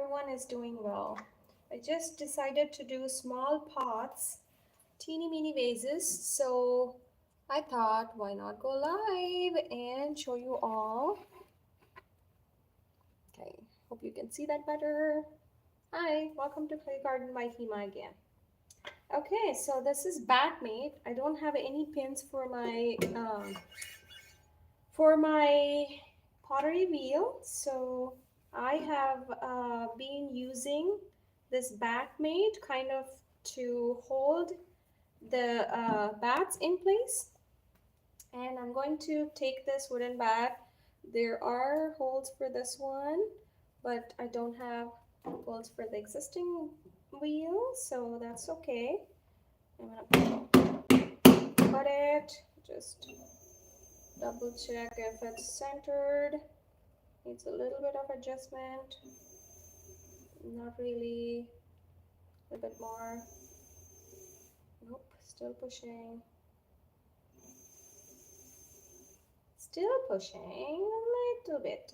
everyone is doing well. I just decided to do small pots, teeny mini vases. So I thought, why not go live and show you all? Okay, hope you can see that better. Hi, welcome to Clay Garden by Hima again. Okay, so this is bat made. I don't have any pins for my pottery wheel, so I have been using this bat made kind of to hold the bats in place. And I'm going to take this wooden bat. There are holes for this one, but I don't have holes for the existing wheel, so that's okay. I'm gonna put it, just double check if it's centered. Needs a little bit of adjustment. Not really. A little bit more. Nope, still pushing. Still pushing a little bit.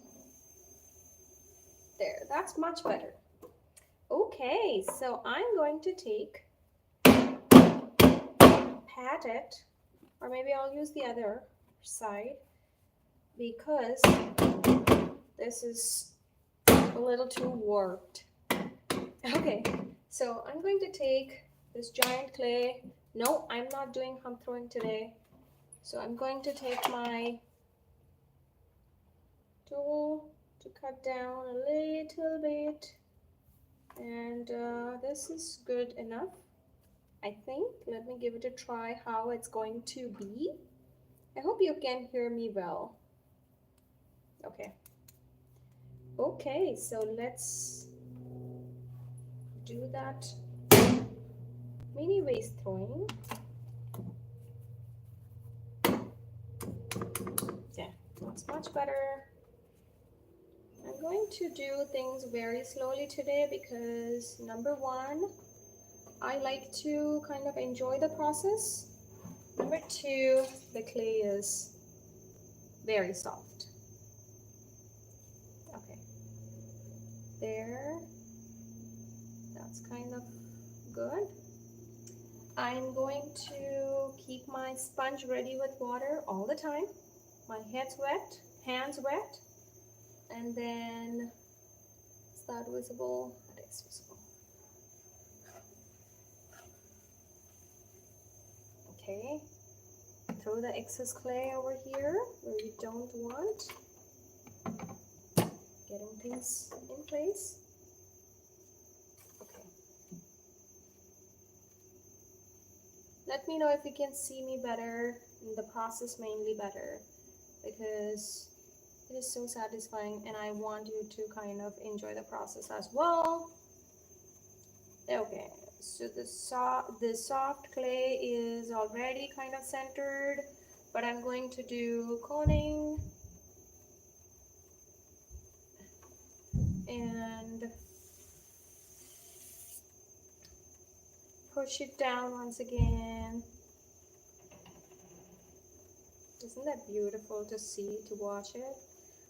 There, that's much better. Okay, so I'm going to take, pat it, or maybe I'll use the other side because this is a little too warped. Okay, so I'm going to take this giant clay. No, I'm not doing hump throwing today. So I'm going to take my tool to cut down a little bit, and this is good enough, I think. Let me give it a try how it's going to be. I hope you can hear me well. Okay, so let's do that mini vase throwing. Yeah, that's much better. I'm going to do things very slowly today because number one, I like to kind of enjoy the process. Number two, the clay is very soft. Okay, there, that's kind of good. I'm going to keep my sponge ready with water all the time. My hands wet, and then, is that visible? It is visible. Okay, throw the excess clay over here where you don't want. Getting things in place. Okay. Let me know if you can see me better, and the process mainly better, because it is so satisfying and I want you to kind of enjoy the process as well. Okay, so the soft clay is already kind of centered, but I'm going to do coning and push it down once again. Isn't that beautiful to see, to watch it?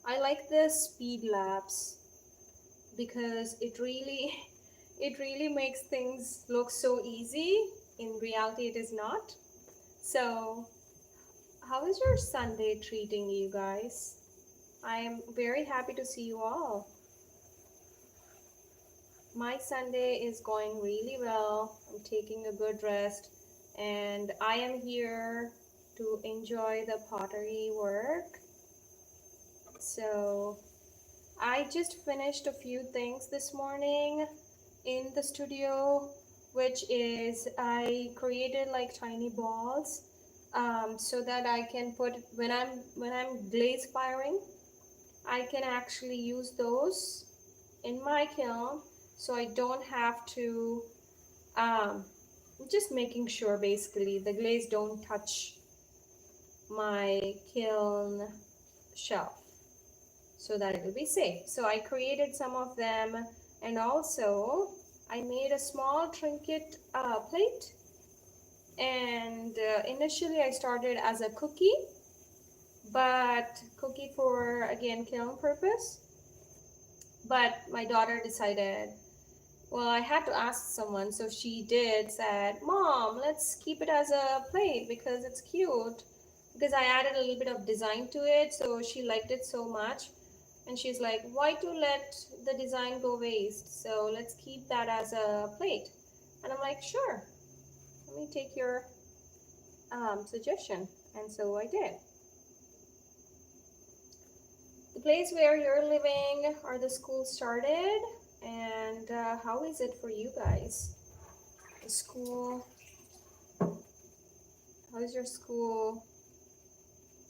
I like the speed lapse because it really makes things look so easy. In reality, it is not. So, how is your Sunday treating you guys? I am very happy to see you all. My Sunday is going really well. I'm taking a good rest, and I am here to enjoy the pottery work. So I just finished a few things this morning in the studio, which is I created like tiny balls so that I can put when I'm glaze firing, I can actually use those in my kiln, so I don't have to just making sure basically the glaze don't touch my kiln shelf so that it will be safe. So I created some of them, and also I made a small trinket plate, and initially I started as a cookie, but cookie for again kiln purpose. But my daughter decided, well, I had to ask someone, so she did, said, Mom, let's keep it as a plate because it's cute. Because I added a little bit of design to it, so she liked it so much. And she's like, why to let the design go waste? So let's keep that as a plate. And I'm like, sure, let me take your suggestion. And so I did. The place where you're living or the school started, and how is it for you guys? The school, how is your school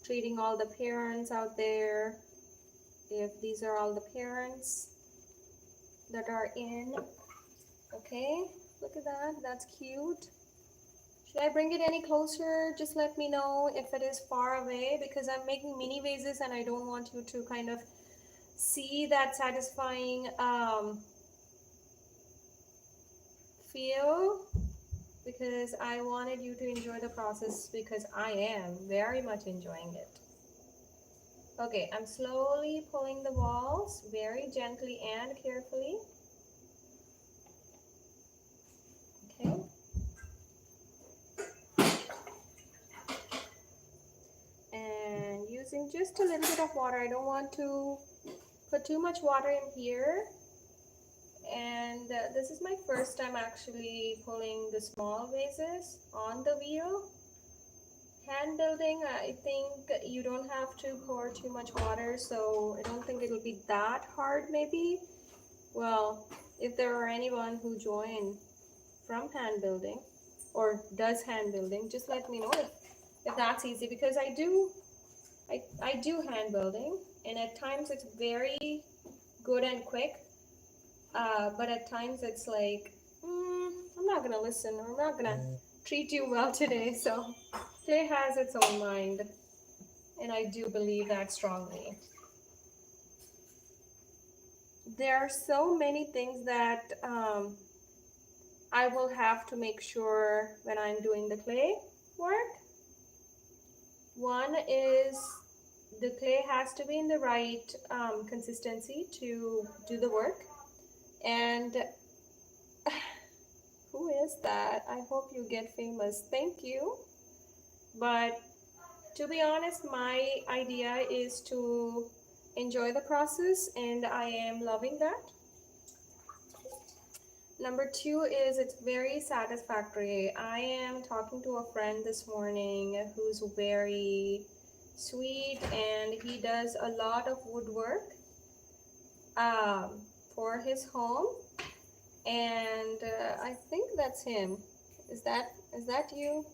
treating all the parents out there? If these are all the parents that are in, okay, look at that, that's cute. Should I bring it any closer? Just let me know if it is far away because I'm making mini vases and I don't want you to kind of see that satisfying feel, because I wanted you to enjoy the process because I am very much enjoying it. Okay, I'm slowly pulling the walls very gently and carefully. Okay, and using just a little bit of water. I don't want to put too much water in here. And this is my first time actually pulling the small vases on the wheel. Hand building, I think you don't have to pour too much water, so I don't think it'll be that hard maybe. Well, if there are anyone who join from hand building or does hand building, just let me know if that's easy because I do hand building and at times it's very good and quick, but at times it's like, I'm not gonna listen or I'm not gonna treat you well today. So today has its own mind, and I do believe that strongly. There are so many things that I will have to make sure when I'm doing the clay work. One is the clay has to be in the right consistency to do the work. And who is that? I hope you get famous. Thank you. But to be honest, my idea is to enjoy the process, and I am loving that. Number two is it's very satisfactory. I am talking to a friend this morning who's very sweet and he does a lot of woodwork um, for his home. And I think that's him. Is that you?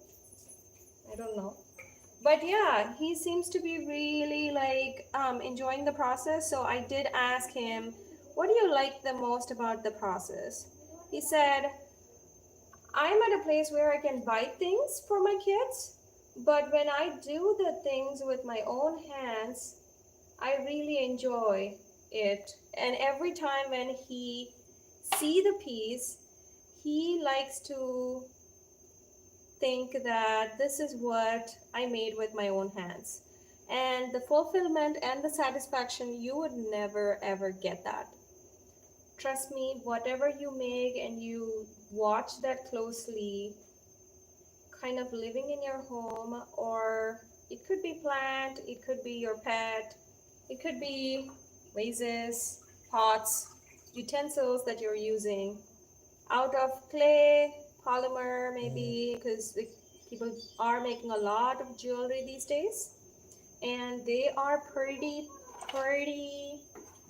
I don't know. But yeah, he seems to be really like enjoying the process. So I did ask him, what do you like the most about the process? He said, I'm at a place where I can buy things for my kids, but when I do the things with my own hands, I really enjoy it. And every time when he see the piece, he likes to think that this is what I made with my own hands. And the fulfillment and the satisfaction, you would never ever get that. Trust me, whatever you make and you watch that closely, kind of living in your home, or it could be plant, it could be your pet, it could be vases, pots, utensils that you're using out of clay, polymer, maybe, because people are making a lot of jewelry these days, and they are pretty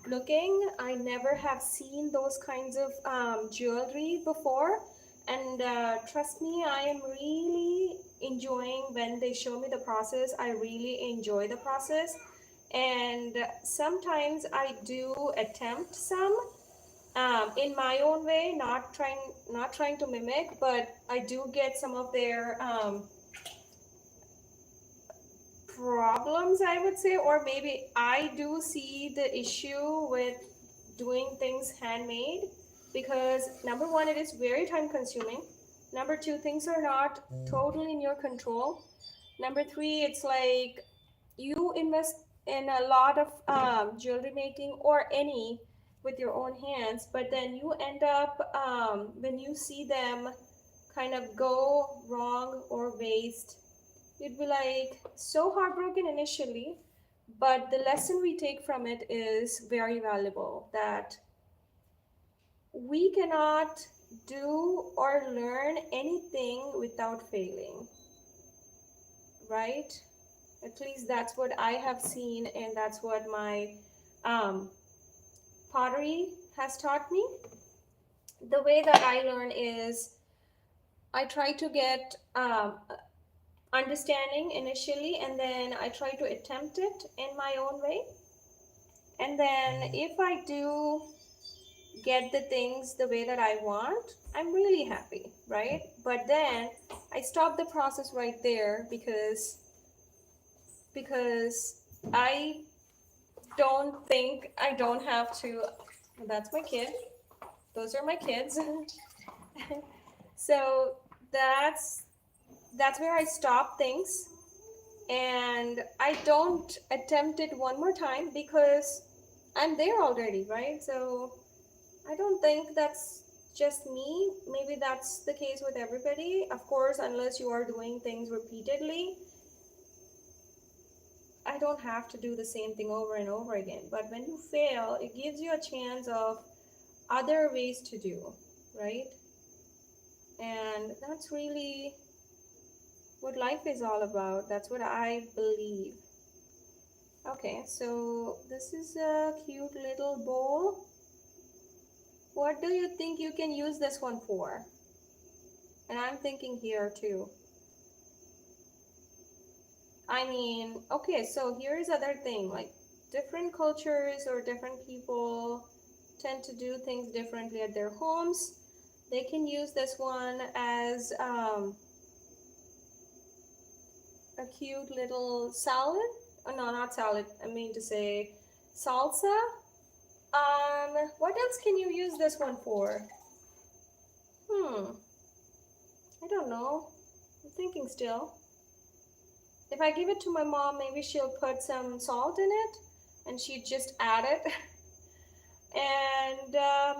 looking. I never have seen those kinds of jewelry before, and trust me, I am really enjoying when they show me the process. I really enjoy the process, and sometimes I do attempt some in my own way, not trying to mimic, but I do get some of their problems, I would say, or maybe I do see the issue with doing things handmade because number one, it is very time consuming. Number two, things are not totally in your control. Number three, it's like you invest in a lot of jewelry making or any. with your own hands, but then you end up, when you see them kind of go wrong or waste, you'd be like so heartbroken initially, but the lesson we take from it is very valuable, that we cannot do or learn anything without failing, right? At least that's what I have seen, and that's what my um, pottery has taught me. The way that I learn is I try to get understanding initially, and then I try to attempt it in my own way. And then if I do get the things the way that I want, I'm really happy, right? But then I stop the process right there because I don't think I don't have to. That's my kid. Those are my kids. So that's that's where I stop things, and I don't attempt it one more time because I'm there already, right? So I don't think that's just me. Maybe that's the case with everybody. Of course, unless you are doing things repeatedly, I don't have to do the same thing over and over again. But when you fail, it gives you a chance of other ways to do, right? And that's really what life is all about. That's what I believe. Okay, so this is a cute little bowl. What do you think you can use this one for? And I'm thinking here too. I mean, okay, so here's other thing, like different cultures or different people tend to do things differently at their homes. They can use this one as a cute little salad. Oh, no, not salad. I mean to say salsa. What else can you use this one for? Hmm, I don't know. I'm thinking still. If I give it to my mom, maybe she'll put some salt in it and she'd just add it. And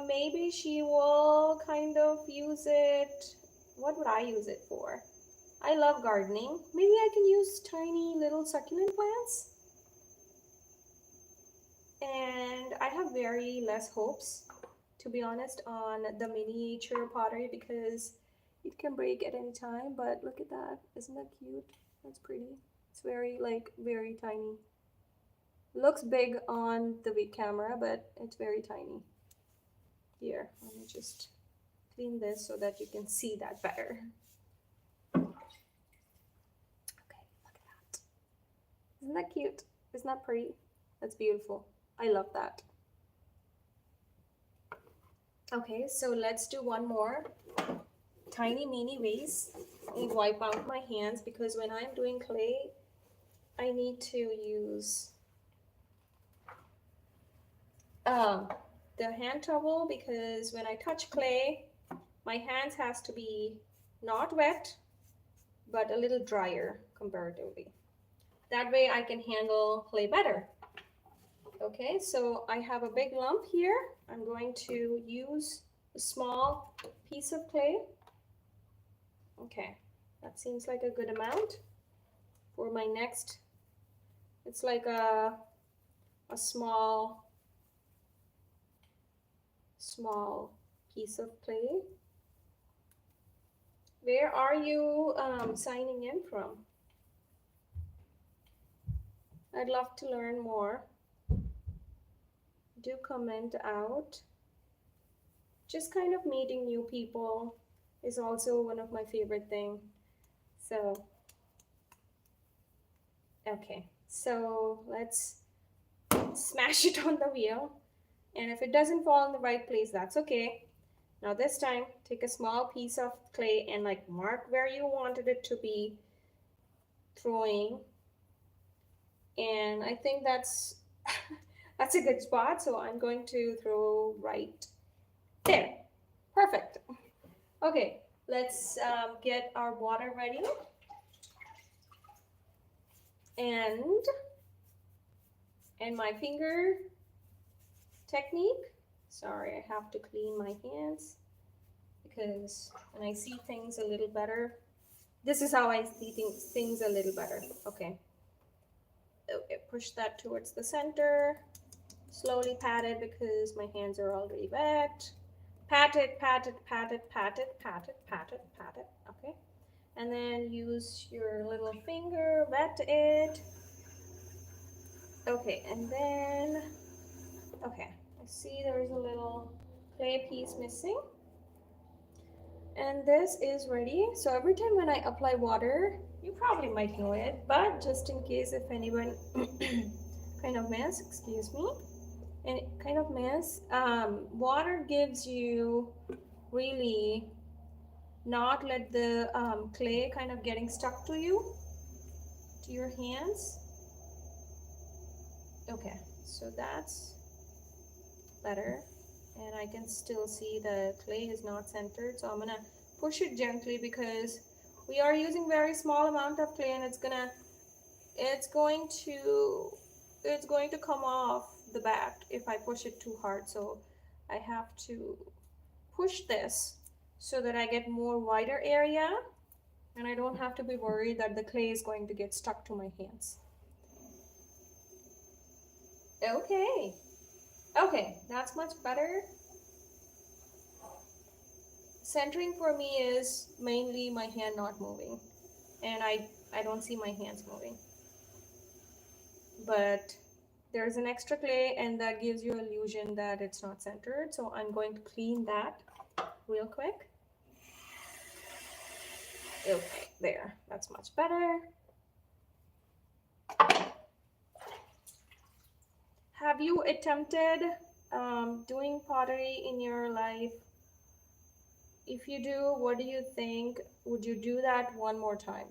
maybe she will kind of use it. What would I use it for? I love gardening. Maybe I can use tiny little succulent plants. And I have very less hopes, to be honest, on the miniature pottery because it can break at any time. But look at that. Isn't that cute? That's pretty. It's very, like, very tiny. Looks big on the big camera, but it's very tiny. Here, let me just clean this so that you can see that better. Okay, look at that. Isn't that cute? Isn't that pretty? That's beautiful. I love that. Okay, so let's do one more tiny mini vase. I wipe out my hands because when I'm doing clay, I need to use the hand towel because when I touch clay, my hands has to be not wet, but a little drier comparatively. That way I can handle clay better. Okay, so I have a big lump here. I'm going to use a small piece of clay. Okay, that seems like a good amount for my next. It's like a small piece of clay. Where are you signing in from? I'd love to learn more. Do comment out. Just kind of meeting new people is also one of my favorite things. So, okay, so let's smash it on the wheel. And if it doesn't fall in the right place, that's okay. Now this time, take a small piece of clay and like mark where you wanted it to be throwing. And I think that's that's a good spot. So I'm going to throw right there. Perfect. Okay, let's get our water ready. And my finger technique. Sorry, I have to clean my hands because when I see things a little better, this is how I see things a little better. Okay. Okay, push that towards the center. Slowly pat it because my hands are already wet. Pat it, pat it, pat it, pat it, pat it, pat it, pat it. Okay. And then use your little finger, wet it. Okay, and then, okay, I see there's a little clay piece missing. And this is ready. So every time when I apply water, you probably might know it, but just in case if anyone kind of mess, excuse me, and kind of mess, water gives you really not let the clay kind of getting stuck to you, to your hands. Okay, so that's better. And I can still see the clay is not centered, so I'm gonna push it gently because we are using very small amount of clay and it's going to it's going to come off the back if I push it too hard. So I have to push this so that I get more wider area and I don't have to be worried that the clay is going to get stuck to my hands. Okay, okay, that's much better. Centering for me is mainly my hand not moving, and I don't see my hands moving. But there's an extra clay and that gives you illusion that it's not centered. So I'm going to clean that real quick. Okay, there, that's much better. Have you attempted doing pottery in your life? If you do, what do you think? Would you do that one more time?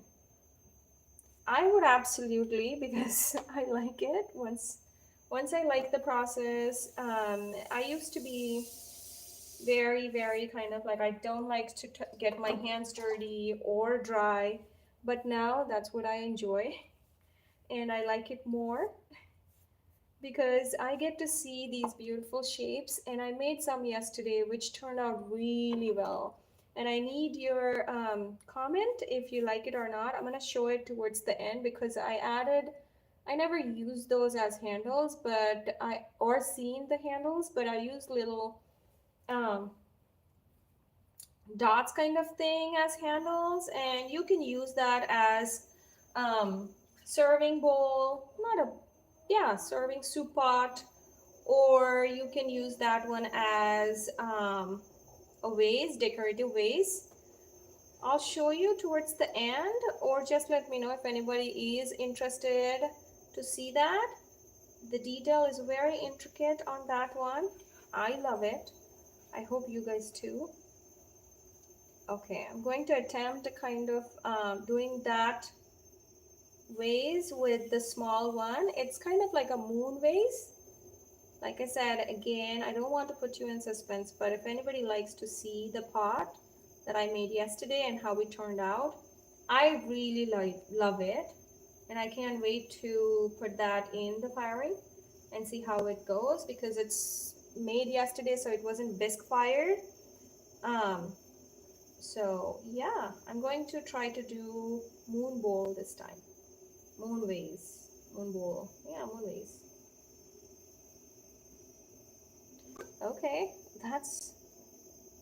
I would absolutely because I like it. Once I like the process, I used to be very kind of like I don't like to get my hands dirty or dry, but now that's what I enjoy and I like it more because I get to see these beautiful shapes and I made some yesterday which turned out really well. And I need your comment if you like it or not. I'm going to show it towards the end because I never used those as handles, but or seen the handles, but I use little um, dots kind of thing as handles, and you can use that as um, serving bowl, not a, yeah, serving soup pot, or you can use that one as a vase, decorative vase. I'll show you towards the end, or just let me know if anybody is interested to see that. The detail is very intricate on that one. I love it. I hope you guys too. Okay, I'm going to attempt kind of doing that vase with the small one. It's kind of like a moon vase. Like I said, again, I don't want to put you in suspense, but if anybody likes to see the pot that I made yesterday and how it turned out, I really love it. And I can't wait to put that in the firing and see how it goes because it's made yesterday, so it wasn't bisque fired. Um, So yeah, I'm going to try to do moon bowl this time. Moon vase, moon bowl. Yeah, moon vase. Okay, that's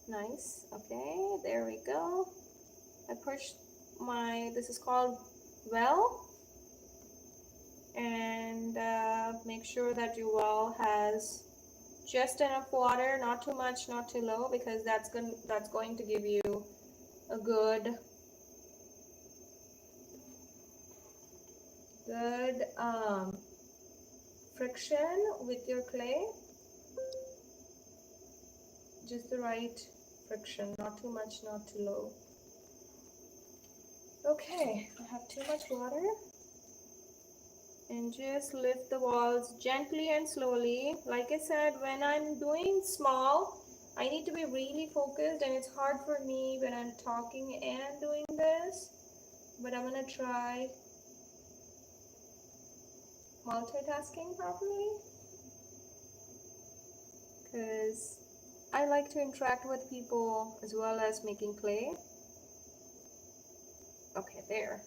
nice. Okay, there we go. I pushed my, this is called well, and make sure that your well has just enough water, not too much, not too low, because that's going to give you a good friction with your clay, just the right friction, not too much, not too low. Okay, I have too much water, and just lift the walls gently and slowly. Like I said, when I'm doing small, I need to be really focused, and it's hard for me when I'm talking and doing this, but I'm gonna try multitasking properly. because I like to interact with people as well as making clay. Okay, there.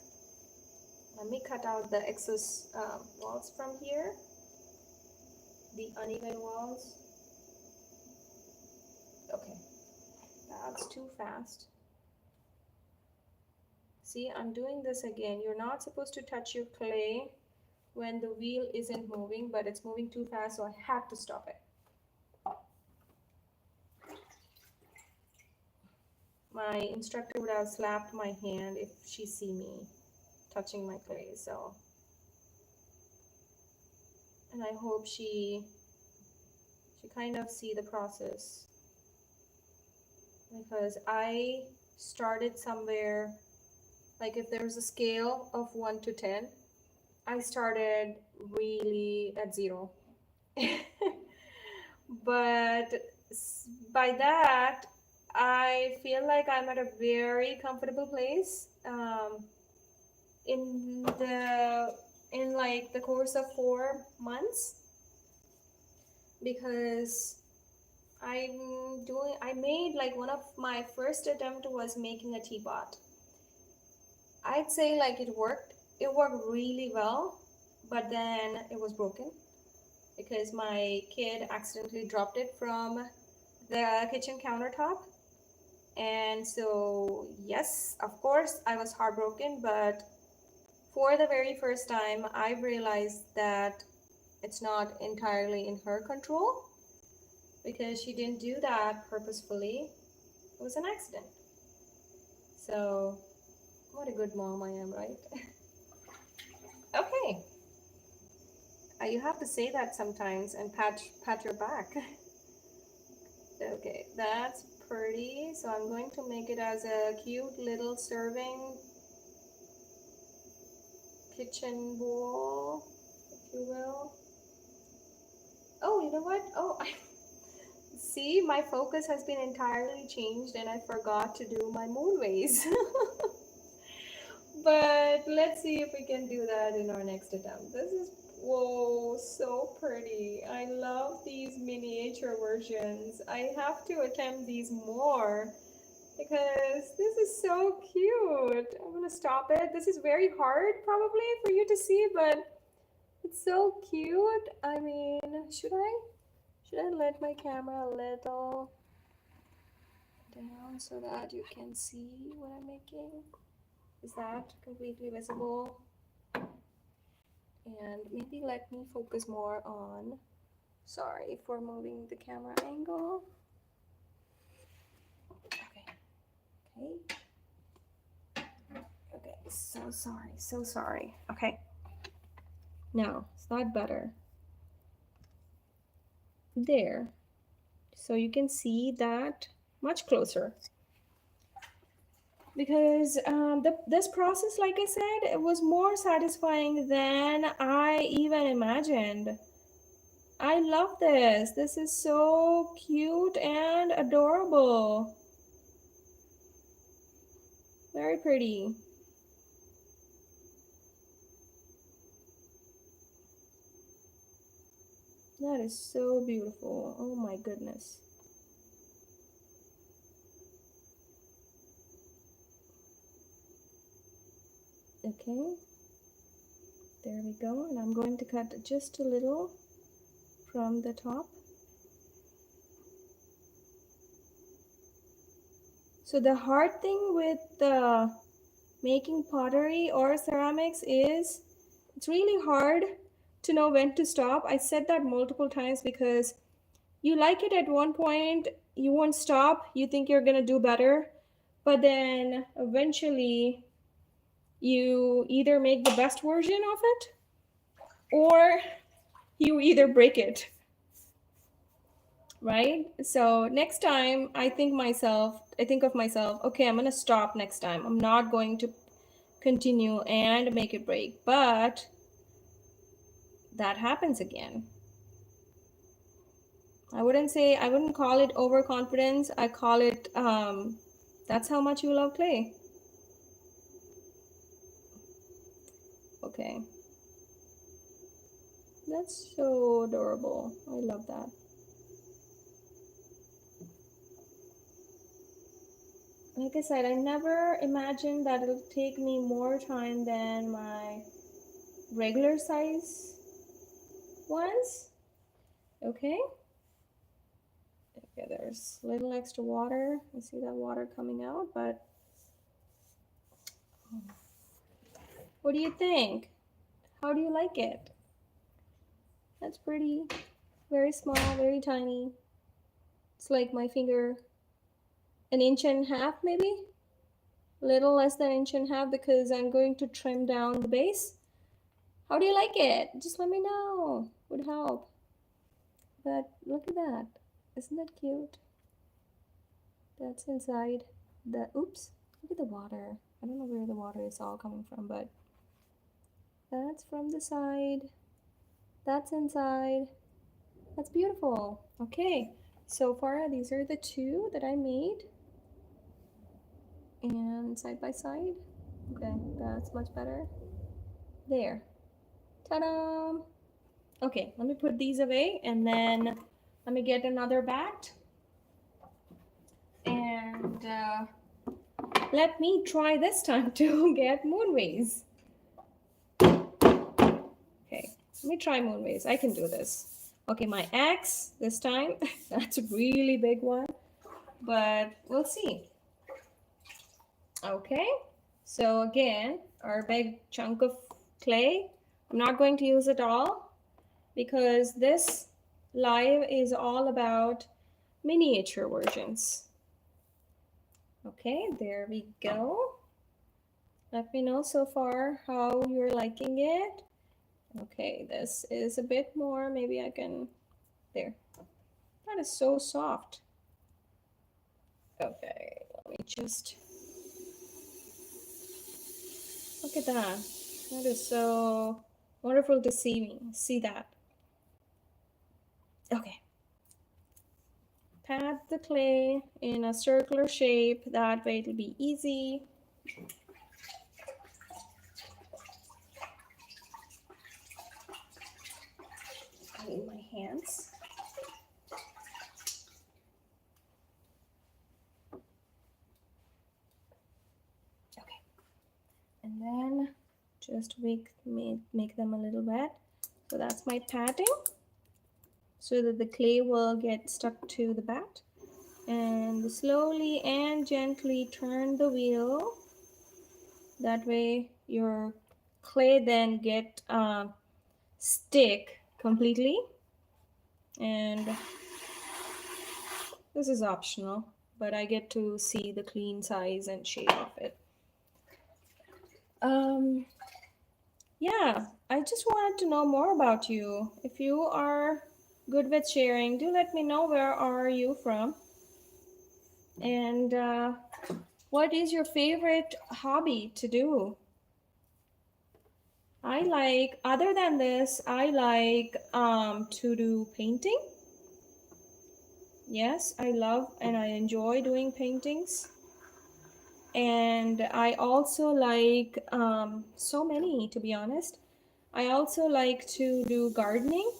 Let me cut out the excess walls from here, the uneven walls. Okay, that's too fast. See, I'm doing this again. You're not supposed to touch your clay when the wheel isn't moving, but it's moving too fast, so I had to stop it. My instructor would have slapped my hand if she see me touching my clay, so. And I hope she kind of see the process, because I started somewhere, like if there's a scale of 1 to 10, I started really at 0. But by that, I feel like I'm at a very comfortable place. In like the course of 4 months, because I made like one of my first attempt was making a teapot. I'd say like it worked really well, but then it was broken because my kid accidentally dropped it from the kitchen countertop. And so, yes, of course, I was heartbroken, but for the very first time, I realized that it's not entirely in her control because she didn't do that purposefully. It was an accident. So, what a good mom I am, right? Okay. You have to say that sometimes and pat your back. Okay, that's pretty. So I'm going to make it as a cute little serving kitchen bowl, if you will. Oh, you know what? Oh, see, my focus has been entirely changed and I forgot to do my moon vase. But let's see if we can do that in our next attempt. This is, whoa, so pretty. I love these miniature versions. I have to attempt these more because this is so cute. I'm gonna stop it. This is very hard probably for you to see, but it's so cute. I mean, should I let my camera a little down so that you can see what I'm making? Is that completely visible? And maybe let me focus more on, sorry for moving the camera angle. Okay. Okay, so sorry. Okay. Now, is that better? There. So you can see that much closer. Because this process, like I said, it was more satisfying than I even imagined. I love this. This is so cute and adorable. Very pretty. That is so beautiful. Oh my goodness. Okay. There we go. And I'm going to cut just a little from the top. So the hard thing with making pottery or ceramics is it's really hard to know when to stop. I said that multiple times because you like it at one point, you won't stop, you think you're gonna do better, but then eventually you either make the best version of it or you either break it, right? So next time I think of myself, okay, I'm gonna stop next time. I'm not going to continue and make it break, but that happens again. I wouldn't call it overconfidence. I call it, that's how much you love clay. Okay. That's so adorable. I love that. like I said, I never imagined that it'll take me more time than my regular size ones. Okay. Okay, there's a little extra water. I see that water coming out, but what do you think? How do you like it? That's pretty. Very small, very tiny. It's like my finger, an inch and a half maybe? A little less than an inch and a half because I'm going to trim down the base. How do you like it? Just let me know. Would help. But look at that. Isn't that cute? That's inside the, oops, look at the water. I don't know where the water is all coming from, but that's from the side. That's inside. That's beautiful. Okay, so far these are the two that I made. And side by side. Okay, that's much better. There. Ta-da! Okay, let me put these away and then let me get another bat. And let me try this time to get moon vase. Okay, let me try moon vase. I can do this. Okay, my axe this time. That's a really big one, but we'll see. Okay, so again, our big chunk of clay. I'm not going to use it all because this live is all about miniature versions. Okay, there we go. Let me know so far how you're liking it. Okay, this is a bit more. Maybe I can, there. That is so soft. Okay, let me just, look at that. That is so wonderful to see that. Okay. Pat the clay in a circular shape. That way it'll be easy. In my hands. Okay. And then just make them a little wet. So that's my patting, so that the clay will get stuck to the bat. And slowly and gently turn the wheel. That way your clay then get stick completely. And this is optional, but I get to see the clean size and shape of it. Yeah, I just wanted to know more about you. If you are good with sharing, do let me know where are you from. And what is your favorite hobby to do? I like, other than this, I like to do painting. Yes, I love and I enjoy doing paintings. And I also like so many, to be honest. I also like to do gardening.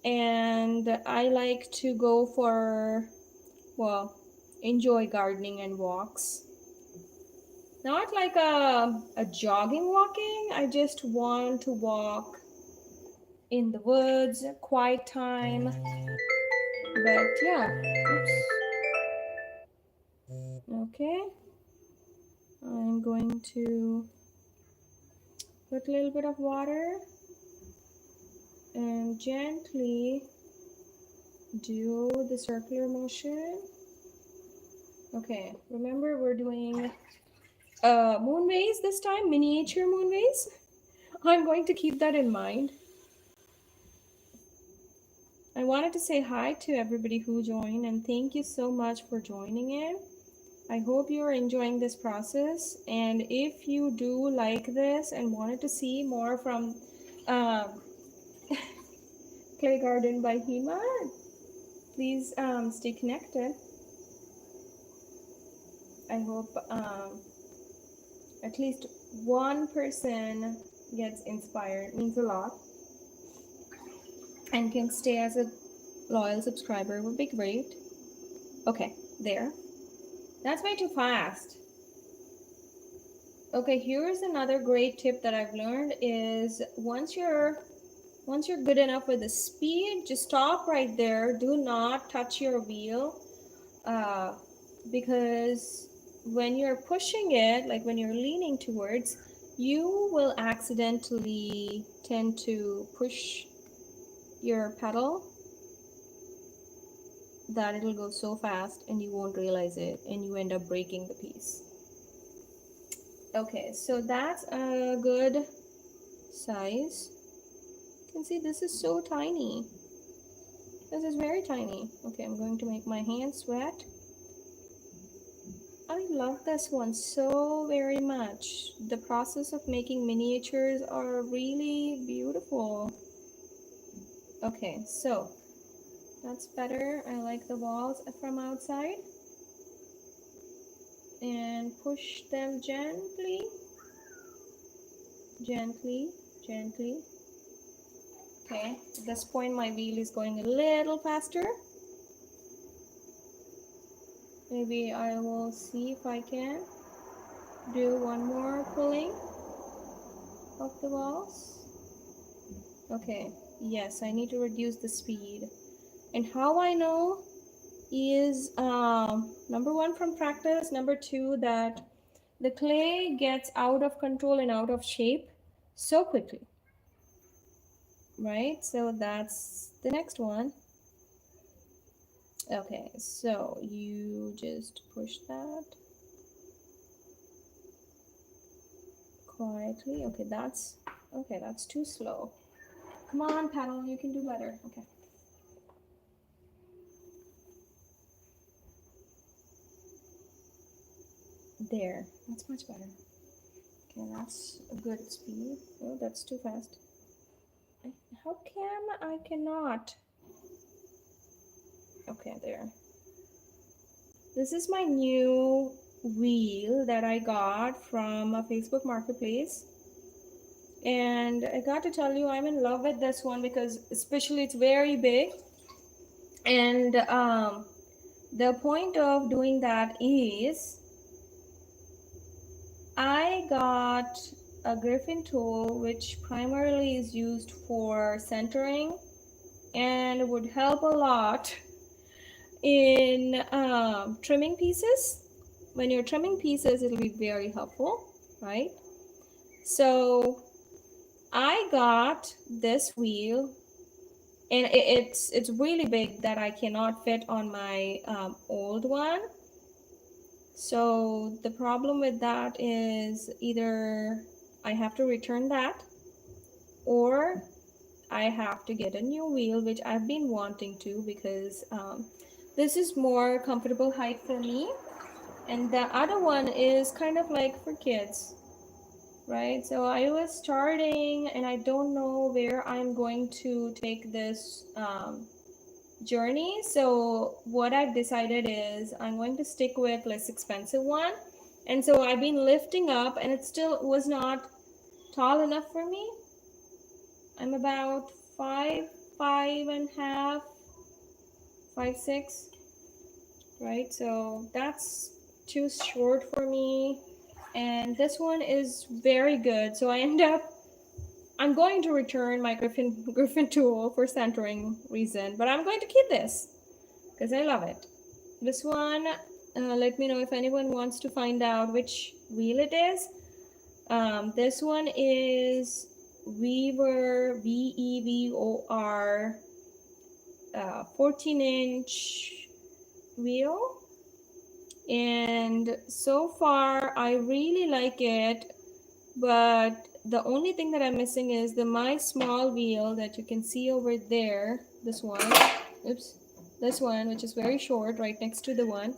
And I like to go for, well, enjoy gardening and walks. Not like a jogging walking. I just want to walk in the woods, quiet time. But yeah, oops. Okay. I'm going to put a little bit of water and gently do the circular motion. Okay, remember we're doing moon vase this time, miniature moon vase. I'm going to keep that in mind. I wanted to say hi to everybody who joined and thank you so much for joining in. I hope you're enjoying this process, and if you do like this and wanted to see more from Clay Garden by Hima, please stay connected. I hope at least one person gets inspired. It means a lot. And can stay as a loyal subscriber would be great. Okay, there. That's way too fast. Okay, here's another great tip that I've learned is once you're good enough with the speed, just stop right there. Do not touch your wheel, uh, because when you're pushing it, like when you're leaning towards, you will accidentally tend to push your pedal that it'll go so fast and you won't realize it and you end up breaking the piece. Okay, so that's a good size. You can see this is so tiny. This is very tiny. Okay, I'm going to make my hands wet. I love this one so very much. The process of making miniatures are really beautiful. Okay, so that's better. I like the walls from outside. And push them gently, gently, gently. Okay, at this point my wheel is going a little faster. Maybe I will see if I can do one more pulling of the walls. Okay, yes, I need to reduce the speed. And how I know is number one, from practice, number two, that the clay gets out of control and out of shape so quickly, right? So that's the next one. Okay, so you just push that quietly. Okay, that's too slow. Come on, paddle, you can do better. Okay. There, that's much better. Okay, that's a good speed. Oh, that's too fast. How come I cannot? Okay, there. This is my new wheel that I got from a Facebook marketplace. And I got to tell you, I'm in love with this one because especially it's very big. And the point of doing that is I got a Griffin tool, which primarily is used for centering and would help a lot in trimming pieces. When you're trimming pieces, it'll be very helpful, right? So I got this wheel, and it's really big that I cannot fit on my old one. So the problem with that is either I have to return that, or I have to get a new wheel, which I've been wanting to, because this is more comfortable height for me, and the other one is kind of like for kids, right? So I was starting and I don't know where I'm going to take this journey. So what I've decided is I'm going to stick with less expensive one. And so I've been lifting up and it still was not tall enough for me. I'm about 5'5.5", 5'6", right? So that's too short for me. And this one is very good. So I'm going to return my Griffin tool for centering reason, but I'm going to keep this because I love it. This one, let me know if anyone wants to find out which wheel it is. This one is Weaver, Vevor, 14-inch wheel. And so far, I really like it, but the only thing that I'm missing is my small wheel that you can see over there. This one, oops, this one, which is very short, right next to the one,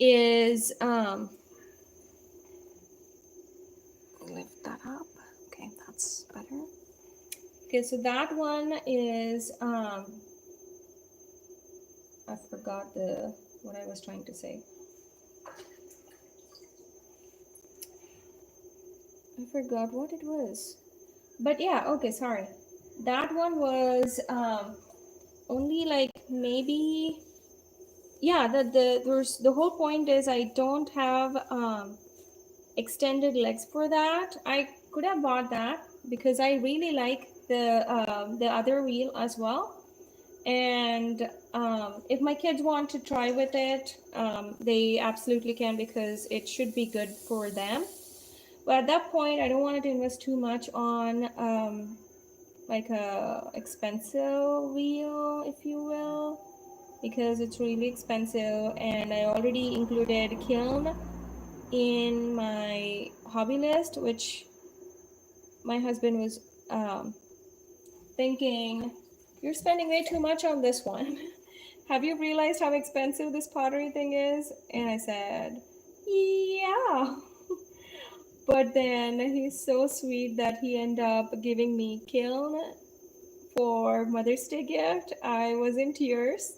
is lift that up. Okay, that's better. Okay, so that one is I forgot what I was trying to say. I forgot what it was. But yeah, okay, sorry. That one was only like maybe yeah, the whole point is I don't have extended legs for that. I could have bought that because I really like the other wheel as well. And if my kids want to try with it, they absolutely can because it should be good for them. But at that point, I don't want to invest too much on like a expensive wheel, if you will, because it's really expensive. And I already included kiln in my hobby list, which my husband was um, thinking, "You're spending way too much on this one. Have you realized how expensive this pottery thing is?" And I said, "Yeah." But then he's so sweet that he ended up giving me kiln for Mother's Day gift. I was in tears.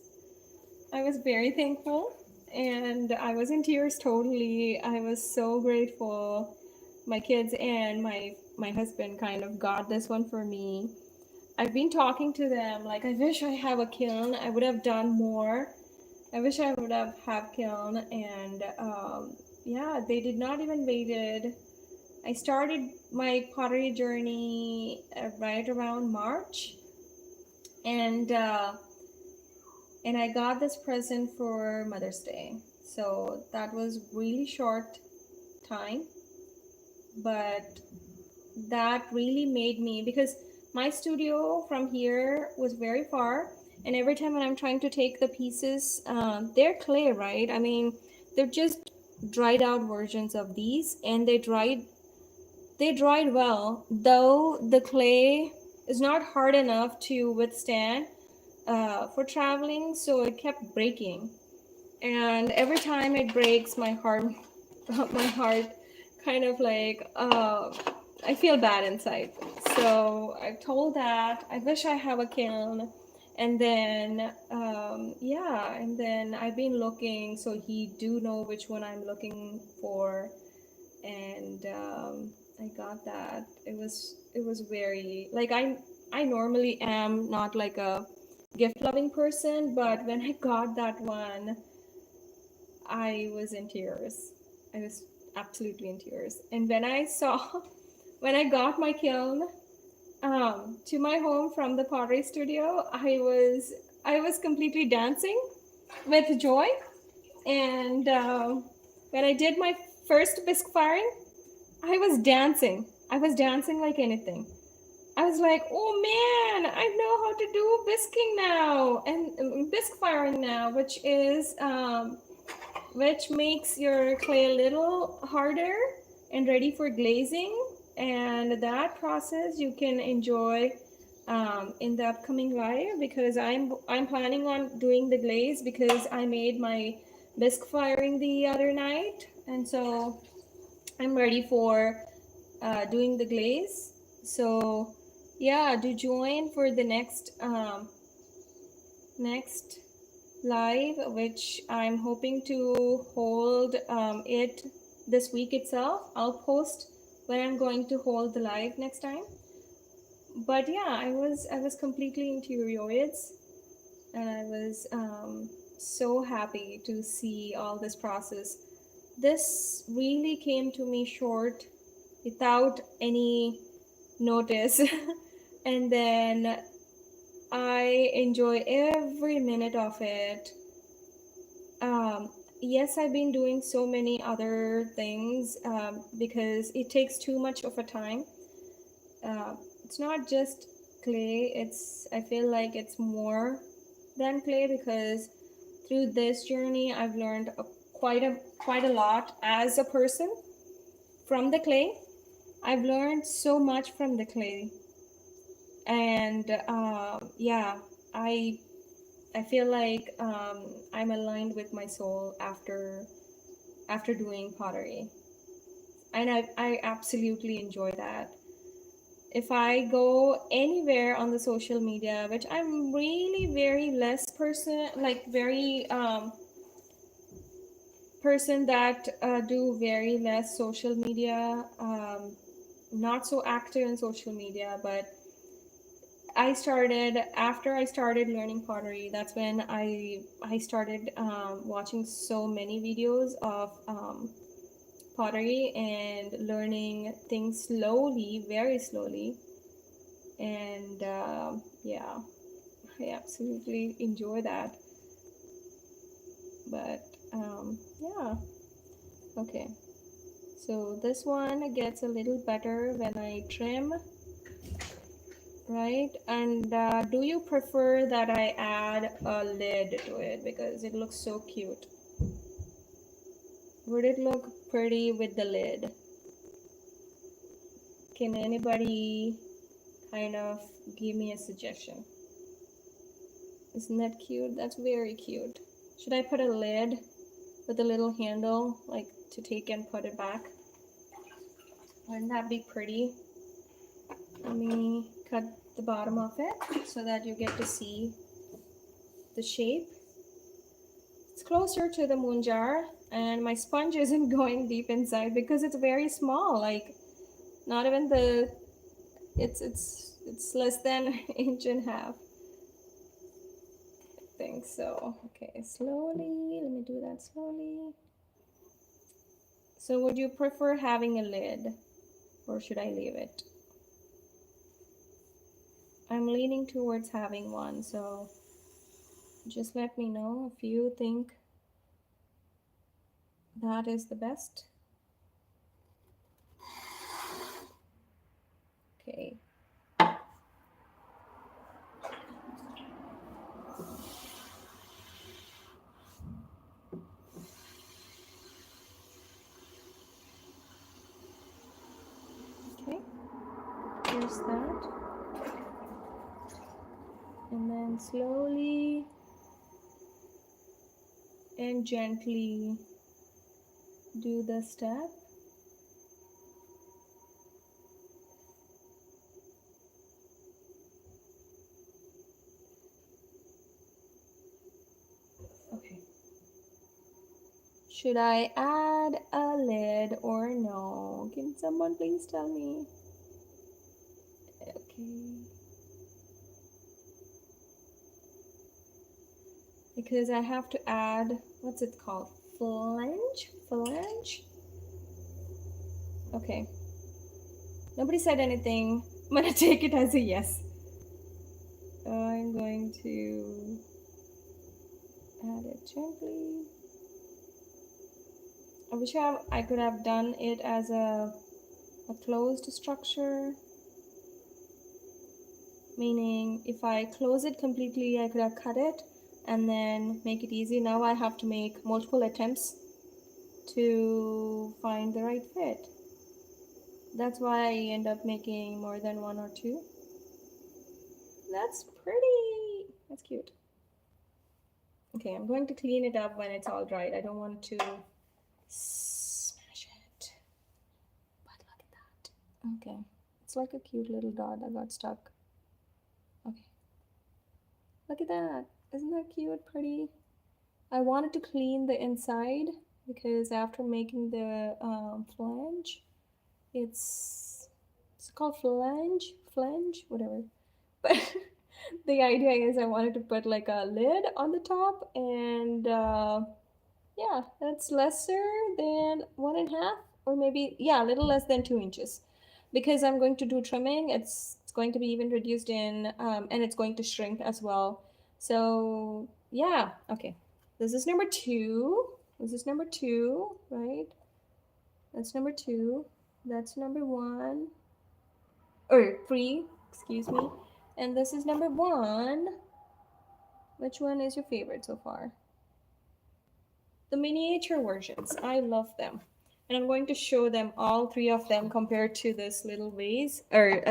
I was very thankful and I was in tears totally. I was so grateful. My kids and my husband kind of got this one for me. I've been talking to them like I wish I have a kiln. I would have done more. I wish I would have kiln and yeah, they did not even waited. I started my pottery journey right around March, and I got this present for Mother's Day. So that was really short time, but that really made me because my studio from here was very far, and every time when I'm trying to take the pieces, they're clay, right? I mean, they're just dried out versions of these, and they dried well, though the clay is not hard enough to withstand for traveling, so it kept breaking. And every time it breaks, my heart, my heart, kind of like I feel bad inside. So I told that I wish I have a kiln, and then yeah, and then I've been looking, so he do know which one I'm looking for, and I got that. It was very like I normally am not like a gift loving person, but when I got that one, I was in tears. I was absolutely in tears. And when I saw when I got my kiln to my home from the pottery studio, I was completely dancing with joy. And when I did my first bisque firing, I was dancing. I was dancing like anything. I was like, oh man, I know how to do bisquing now and bisque firing now, which makes your clay a little harder and ready for glazing. And that process you can enjoy in the upcoming live because I'm planning on doing the glaze because I made my bisque firing the other night, and so I'm ready for doing the glaze. So yeah, do join for the next live, which I'm hoping to hold it this week itself. I'll post when I'm going to hold the live next time. But yeah, I was completely in tearioids, and I was so happy to see all this process. This really came to me short without any notice. And then I enjoy every minute of it. Yes, I've been doing so many other things because it takes too much of a time. It's not just clay, I feel like it's more than clay because through this journey I've learned quite a lot as a person from the clay. I've learned so much from the clay, and yeah, I I feel like I'm aligned with my soul after doing pottery, and I absolutely enjoy that. If I go anywhere on the social media, which I'm really very less person, like very person that do very less social media, not so active in social media, but after I started learning pottery. That's when I started watching so many videos of pottery and learning things slowly, very slowly. And yeah, I absolutely enjoy that. But yeah, okay. So this one gets a little better when I trim, right? And do you prefer that I add a lid to it because it looks so cute? Would it look pretty with the lid? Can anybody kind of give me a suggestion? Isn't that cute? That's very cute. Should I put a lid with a little handle, like to take and put it back? Wouldn't that be pretty? Let me cut the bottom of it so that you get to see the shape. It's closer to the moon jar, and my sponge isn't going deep inside because it's very small. Like not even the it's less than an inch and a half. I think so. Okay, slowly. Let me do that slowly. So would you prefer having a lid or should I leave it? I'm leaning towards having one, so just let me know if you think that is the best. Okay. Okay, here's that. And then slowly and gently do the step. Okay. Should I add a lid or no? Can someone please tell me? Okay. Because I have to add, what's it called? Flange? Flange? Okay. Nobody said anything. I'm gonna take it as a yes. I'm going to add it gently. I wish I could have done it as a closed structure. Meaning if I close it completely, I could have cut it and then make it easy. Now I have to make multiple attempts to find the right fit. That's why I end up making more than one or two. That's pretty. That's cute. Okay, I'm going to clean it up when it's all dried. I don't want to smash it. But look at that. Okay, it's like a cute little dot that got stuck. Okay, look at that. Isn't that cute? Pretty. I wanted to clean the inside because after making the flange, it's called flange, whatever. But the idea is I wanted to put like a lid on the top, and yeah, that's lesser than 1.5, or maybe yeah, a little less than 2 inches, because I'm going to do trimming. It's going to be even reduced in, and it's going to shrink as well. So yeah, okay. This is number two. This is number two, right? That's number two. That's number one. Or three, excuse me. And this is number one. Which one is your favorite so far? The miniature versions. I love them. And I'm going to show them, all three of them, compared to this little vase or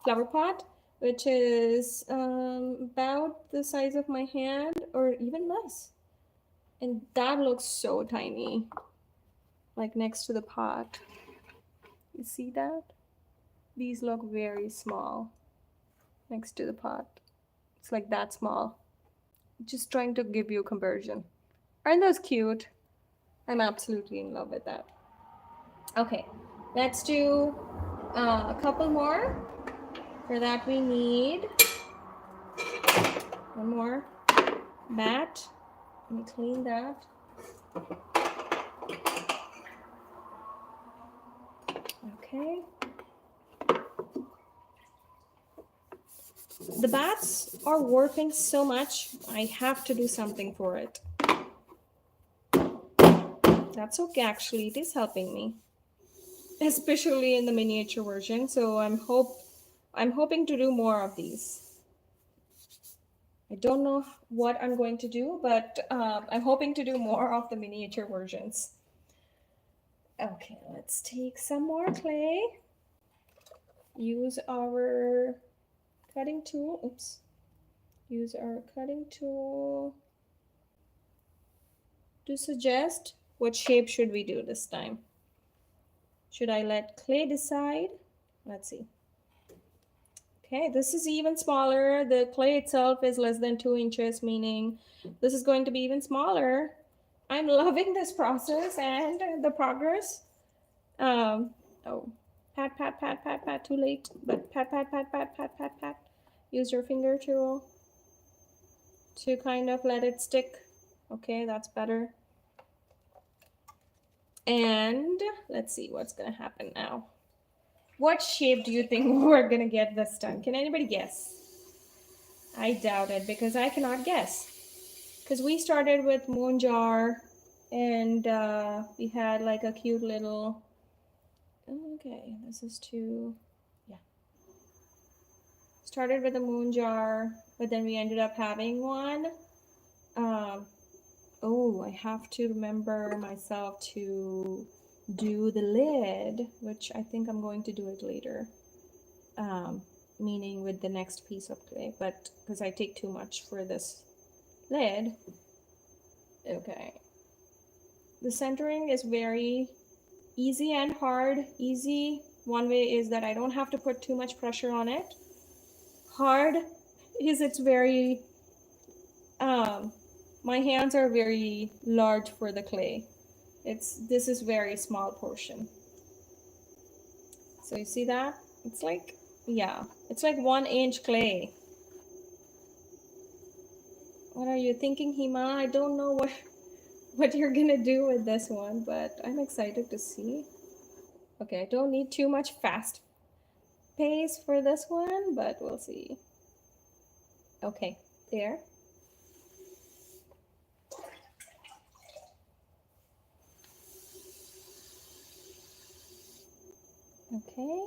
flower pot, which is about the size of my hand or even less. And that looks so tiny, like next to the pot. You see that? These look very small next to the pot. It's like that small. Just trying to give you a comparison. Aren't those cute? I'm absolutely in love with that. Okay, let's do a couple more. For that we need one more bat. Let me clean that. Okay. The bats are warping so much, I have to do something for it. That's okay, actually, it is helping me, especially in the miniature version. So I'm hoping to do more of these. I don't know what I'm going to do, but I'm hoping to do more of the miniature versions. Okay, let's take some more clay. Use our cutting tool. Oops. Use our cutting tool to suggest what shape should we do this time. Should I let clay decide? Let's see. Okay, this is even smaller. The clay itself is less than 2 inches, meaning this is going to be even smaller. I'm loving this process and the progress. Oh, pat, pat, pat, pat, pat, too late. But pat, pat, pat, pat, pat, pat, pat. Use your finger tool to kind of let it stick. Okay, that's better. And let's see what's gonna happen now. What shape do you think we're gonna get this time? Can anybody guess? I doubt it because I cannot guess. Because we started with moon jar and we had like a cute little, okay, this is too, yeah. Started with a moon jar, but then we ended up having one. Oh, I have to remember myself to do the lid, which I think I'm going to do it later. Meaning with the next piece of clay, but because I take too much for this lid. Okay. The centering is very easy and hard. Easy, one way is that I don't have to put too much pressure on it. Hard is it's very, my hands are very large for the clay. This is very small portion. So you see that? It's like, yeah, it's like 1 inch clay. What are you thinking, Hima? I don't know what you're gonna do with this one, but I'm excited to see. Okay, I don't need too much fast pace for this one, but we'll see. Okay, there. Okay.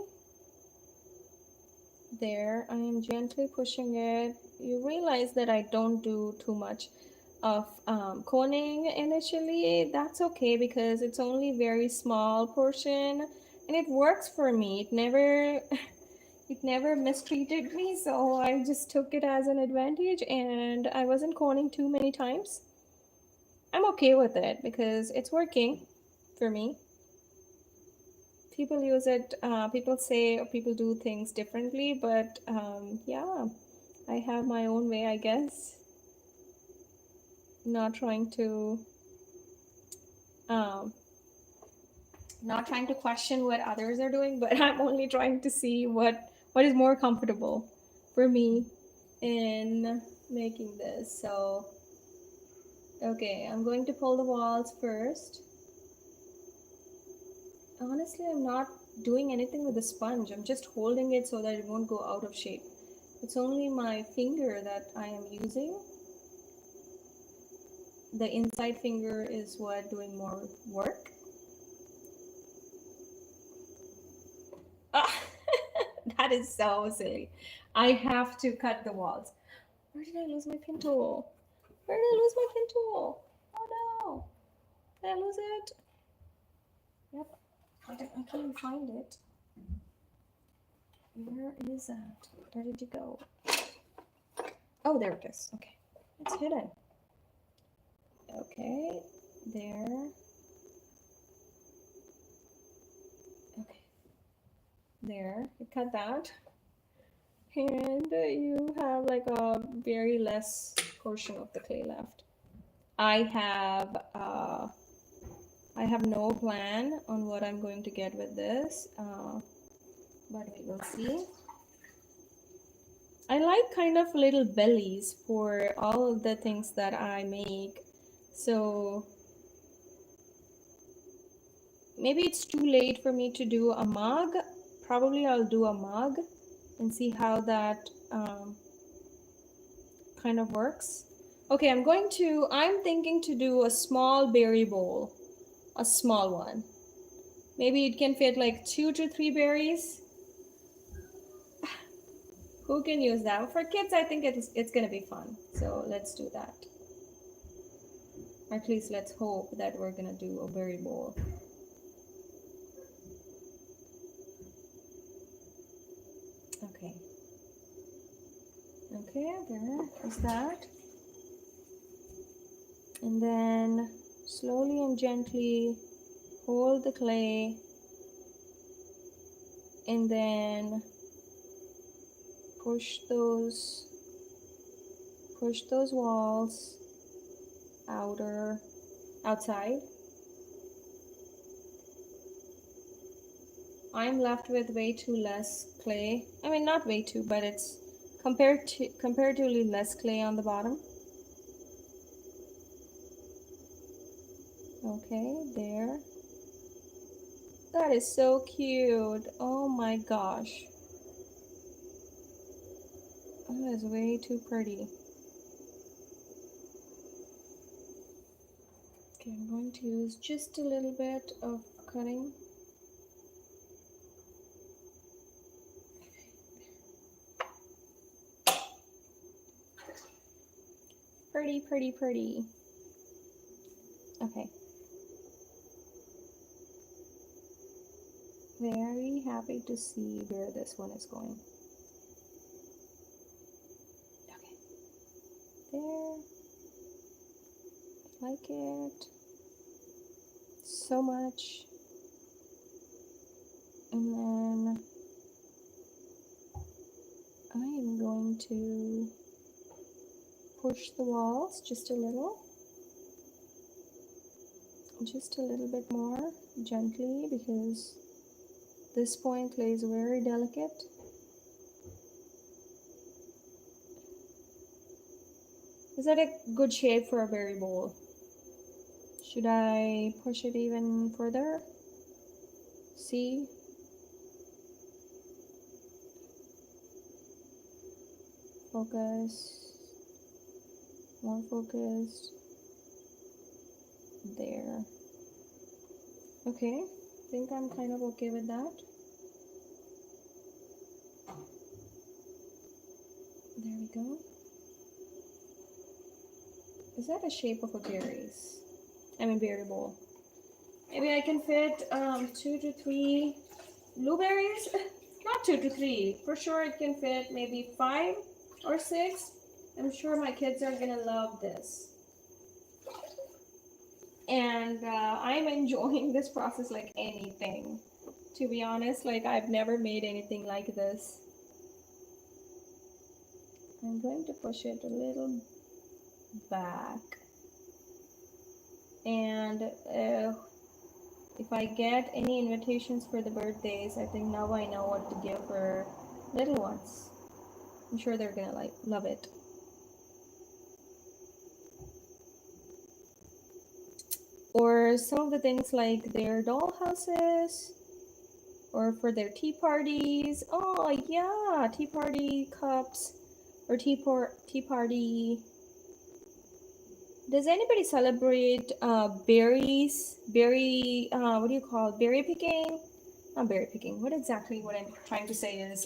There, I am gently pushing it. You realize that I don't do too much of coning initially. That's okay because it's only very small portion and it works for me. It never it never mistreated me, so I just took it as an advantage and I wasn't coning too many times. I'm okay with it because it's working for me. People use it, people say people do things differently, but yeah, I have my own way, I guess. Not trying to um, not trying to question what others are doing, but I'm only trying to see what is more comfortable for me in making this. So okay, I'm going to pull the walls first. Honestly, I'm not doing anything with the sponge. I'm just holding it so that it won't go out of shape. It's only my finger that I am using. The inside finger is what doing more work. Ah, that is so silly. I have to cut the walls. Where did I lose my pin tool? Where did I lose my pin tool? Oh no. Did I lose it? Yep. I can't find it. Where is that? Where did you go? Oh, there it is. Okay. It's hidden. Okay. There. Okay. There. You cut that. And you have like a very less portion of the clay left. I have no plan on what I'm going to get with this, but we will see. I like kind of little bellies for all of the things that I make. So maybe it's too late for me to do a mug. Probably I'll do a mug and see how that kind of works. Okay, I'm thinking to do a small berry bowl, a small one. Maybe it can fit like 2 to 3 berries. Who can use that? For kids, I think it's gonna be fun. So let's do that. Or at least let's hope that we're gonna do a berry bowl. Okay. Okay, there is that. And then slowly and gently hold the clay and then push those walls outside. I'm left with way too less clay. I mean, not way too, but it's comparatively less clay on the bottom. Okay, there. That is so cute. Oh my gosh. That is way too pretty. Okay, I'm going to use just a little bit of cutting. Pretty, pretty, pretty. Okay. Very happy to see where this one is going. Okay. There. Like it so much. And then I am going to push the walls just a little bit more gently because this point lays very delicate. Is that a good shape for a berry bowl? Should I push it even further? See? Focus. More focused. There. Okay, I think I'm kind of okay with that. There we go. Is that a shape of a berries? I mean berry bowl. Maybe I can fit 2 to 3 blueberries. Not 2 to 3. For sure it can fit maybe 5 or 6. I'm sure my kids are gonna love this. And I'm enjoying this process like anything. To be honest, like I've never made anything like this. I'm going to push it a little back. And if I get any invitations for the birthdays, I think now I know what to give for little ones. I'm sure they're gonna love it. Or some of the things like their doll houses, or for their tea parties. Oh yeah, tea party cups, or tea party. Does anybody celebrate berries? What do you call it? Berry picking? Not berry picking. What I'm trying to say is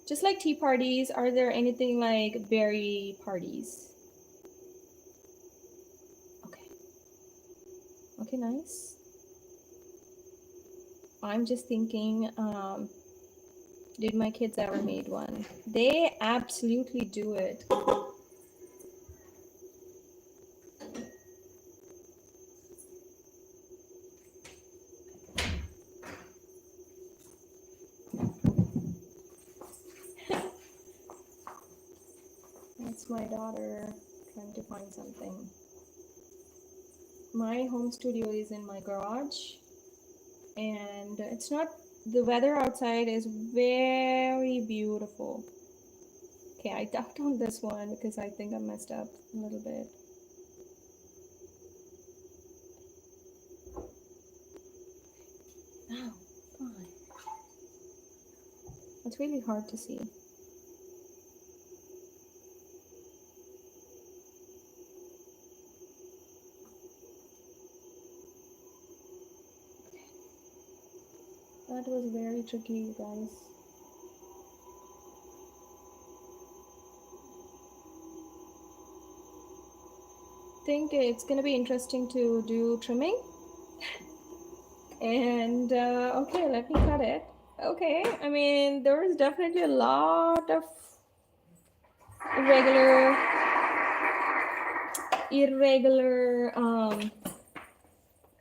just like tea parties, are there anything like berry parties? Okay. Okay, nice. I'm just thinking, did my kids ever made one? They absolutely do it. That's my daughter trying to find something. My home studio is in my garage, and the weather outside is very beautiful. Okay, I tapped on this one because I think I messed up a little bit. Oh, fine. It's really hard to see. That was very tricky, you guys. I think it's gonna be interesting to do trimming. And okay, let me cut it. Okay, I mean, there is definitely a lot of irregular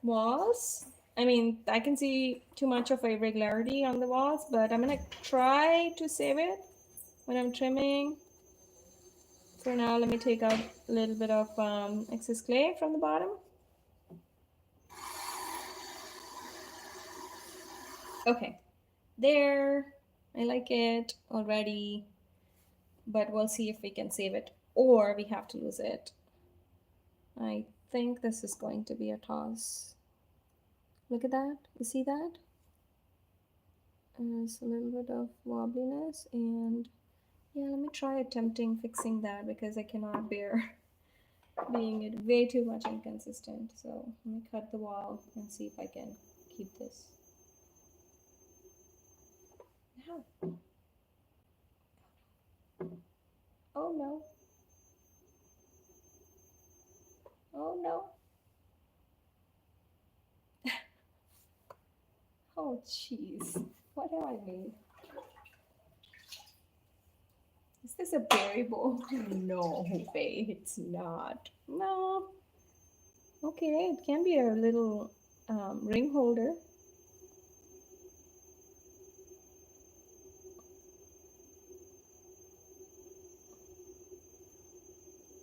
walls. I mean, I can see too much of irregularity on the walls, but I'm gonna try to save it when I'm trimming. For now, let me take out a little bit of excess clay from the bottom. Okay, there. I like it already, but we'll see if we can save it or we have to lose it. I think this is going to be a toss. Look at that. You see that? There's a little bit of wobbliness, and yeah, let me try attempting fixing that because I cannot bear being it way too much inconsistent. So let me cut the wall and see if I can keep this. Yeah. Oh no. Oh no. Oh jeez. What have I made? Is this a berry bowl? No way, it's not. No. Okay, it can be a little ring holder.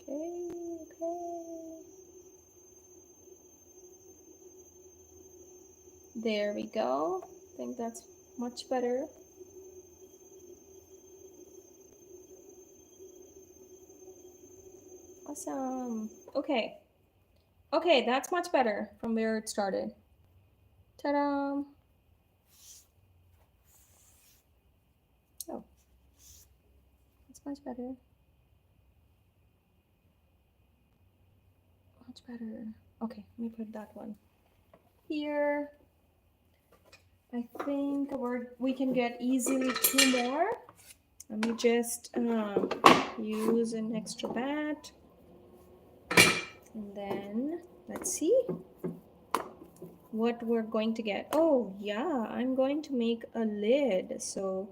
Okay, okay. There we go. I think that's much better. Awesome. Okay. Okay, that's much better from where it started. Ta-da! Oh, it's much better. Much better. Okay, let me put that one here. I think we can get easily 2 more. Let me just use an extra bat. And then let's see what we're going to get. Oh yeah, I'm going to make a lid. So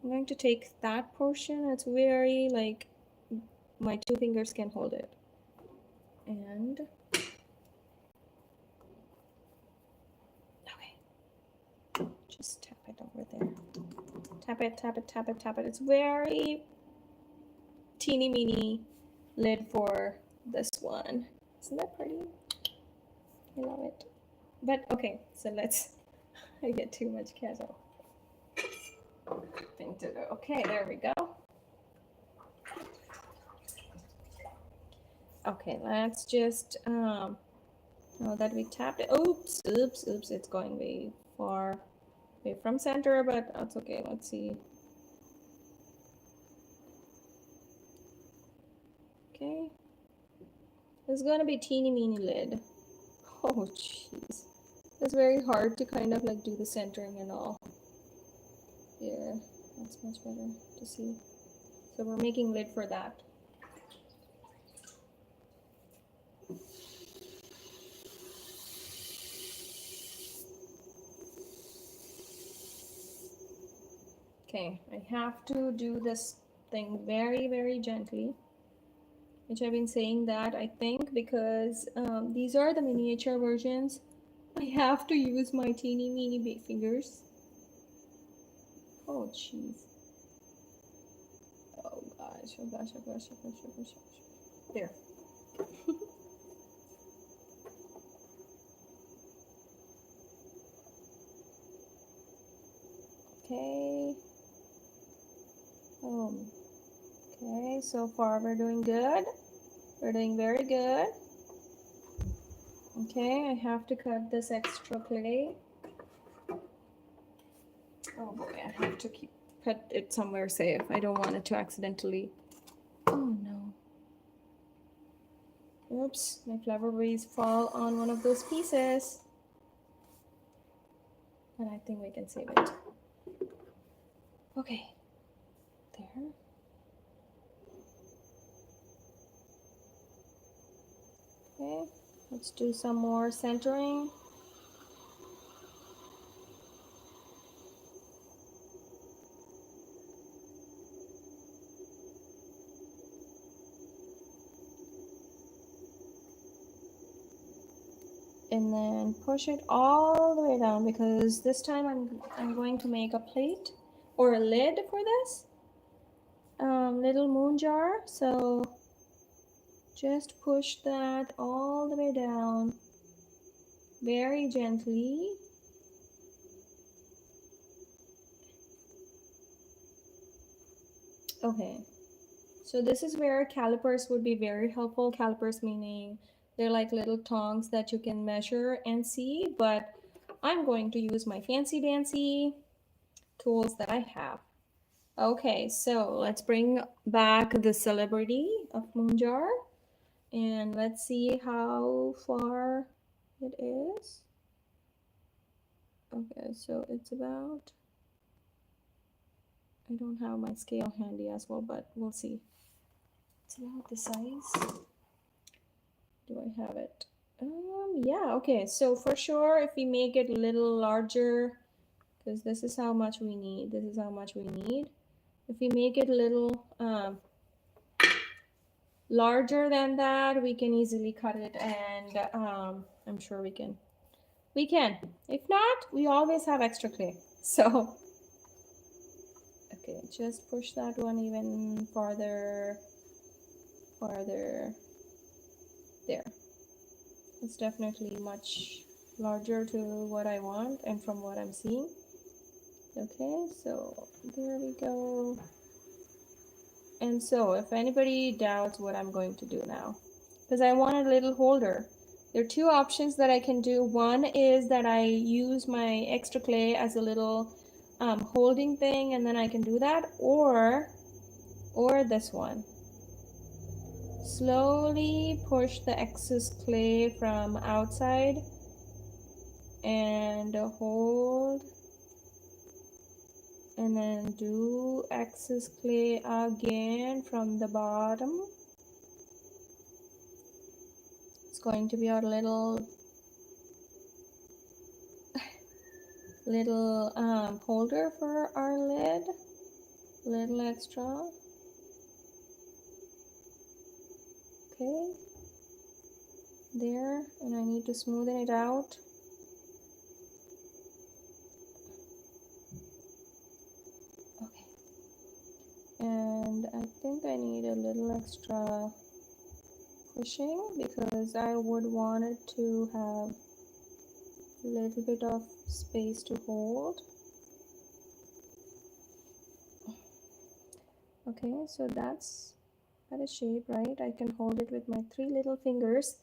I'm going to take that portion. It's very like my 2 fingers can hold it. And okay, just tap it over there. Tap it, tap it, tap it, tap it. It's very teeny meeny lid for this one. Isn't that pretty? I love it. But okay, so let's, I get too much kettle thing to do. Okay, there we go. Okay, let's just, now that we tapped it, oops, it's going way far away from center, but that's okay. Let's see. Okay, it's gonna be teeny meeny lid. Oh jeez, it's very hard to kind of like do the centering and all. Here, that's much better to see. So we're making lid for that. Okay, I have to do this thing very, very gently, which I've been saying that I think because these are the miniature versions. I have to use my teeny meeny fingers. Oh jeez. Oh gosh, oh gosh, oh gosh, oh gosh, oh gosh, oh gosh. There. Okay. Okay, so far we're doing good. We're doing very good. Okay, I have to cut this extra clay. Oh boy, I have to put it somewhere safe. I don't want it to accidentally. Oh no. Oops, my flower vase fall on one of those pieces. And I think we can save it. Okay, there. Okay, let's do some more centering. And then push it all the way down, because this time I'm going to make a plate or a lid for this little moon jar. So just push that all the way down very gently. Okay, so this is where calipers would be very helpful. Calipers meaning they're like little tongs that you can measure and see, but I'm going to use my fancy dancy tools that I have. Okay, so let's bring back the celebrity of Moonjar and let's see how far it is. Okay, so it's about, I don't have my scale handy as well, but we'll see. It's about the size. Do I have it? Yeah, okay, so for sure if we make it a little larger, because this is how much we need, this is how much we need. If we make it a little larger than that, we can easily cut it, and I'm sure we can. If not, we always have extra clay. So, okay, just push that one even farther, farther. There. It's definitely much larger to what I want and from what I'm seeing. Okay, so there we go. And so if anybody doubts what I'm going to do now, because I want a little holder, there are two options that I can do. One is that I use my extra clay as a little holding thing, and then I can do that, or this one. Slowly push the excess clay from outside and hold, and then do excess clay again from the bottom. It's going to be our little holder for our lid. Little extra. Okay, there, and I need to smoothen it out. Okay, and I think I need a little extra pushing because I would want it to have a little bit of space to hold. Okay, so that's a shape, right? I can hold it with my 3 little fingers.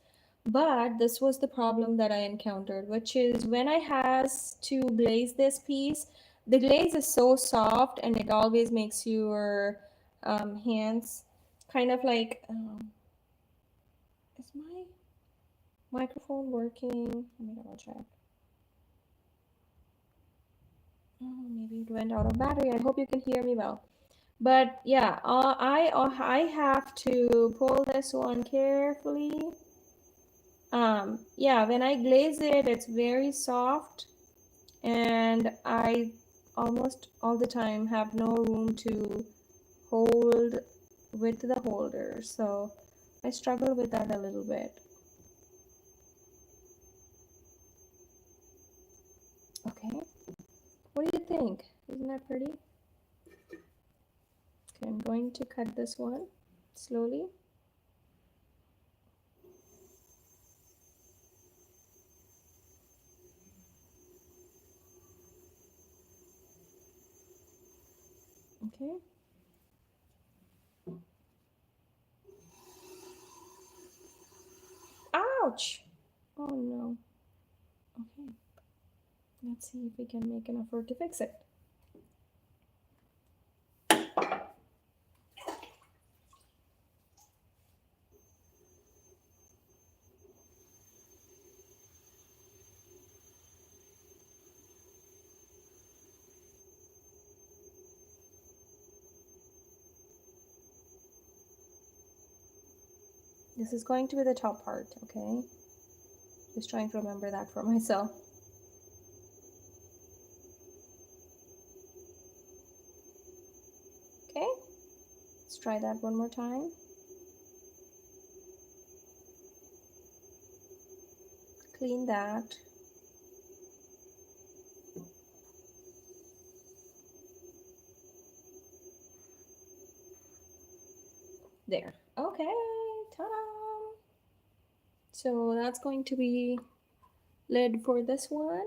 But this was the problem that I encountered, which is when I has to glaze this piece, the glaze is so soft and it always makes your hands kind of like, is my microphone working? Let me double check. Oh, maybe it went out of battery. I hope you can hear me well. But yeah, I have to pull this one carefully. Yeah, when I glaze it, it's very soft, and I almost all the time have no room to hold with the holder, so I struggle with that a little bit. Okay, what do you think? Isn't that pretty? Okay, I'm going to cut this one slowly. Okay. Ouch. Oh no. Okay. Let's see if we can make an effort to fix it. This is going to be the top part, okay? Just trying to remember that for myself. Okay, let's try that one more time. Clean that. There. Okay, ta-da! So that's going to be lid for this one.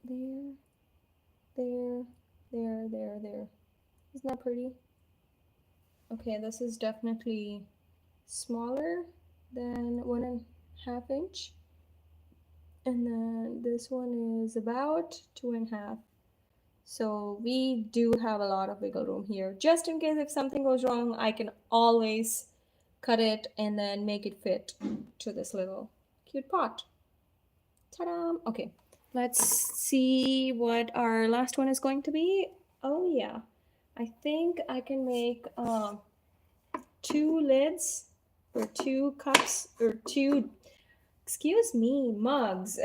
There, there. Isn't that pretty? Okay, this is definitely smaller than 1.5 inch. And then this one is about 2.5. So we do have a lot of wiggle room here. Just in case if something goes wrong, I can always cut it and then make it fit to this little cute pot. Ta-da! Okay, let's see what our last one is going to be. Oh yeah, I think I can make 2 lids or 2 cups or 2, excuse me, mugs.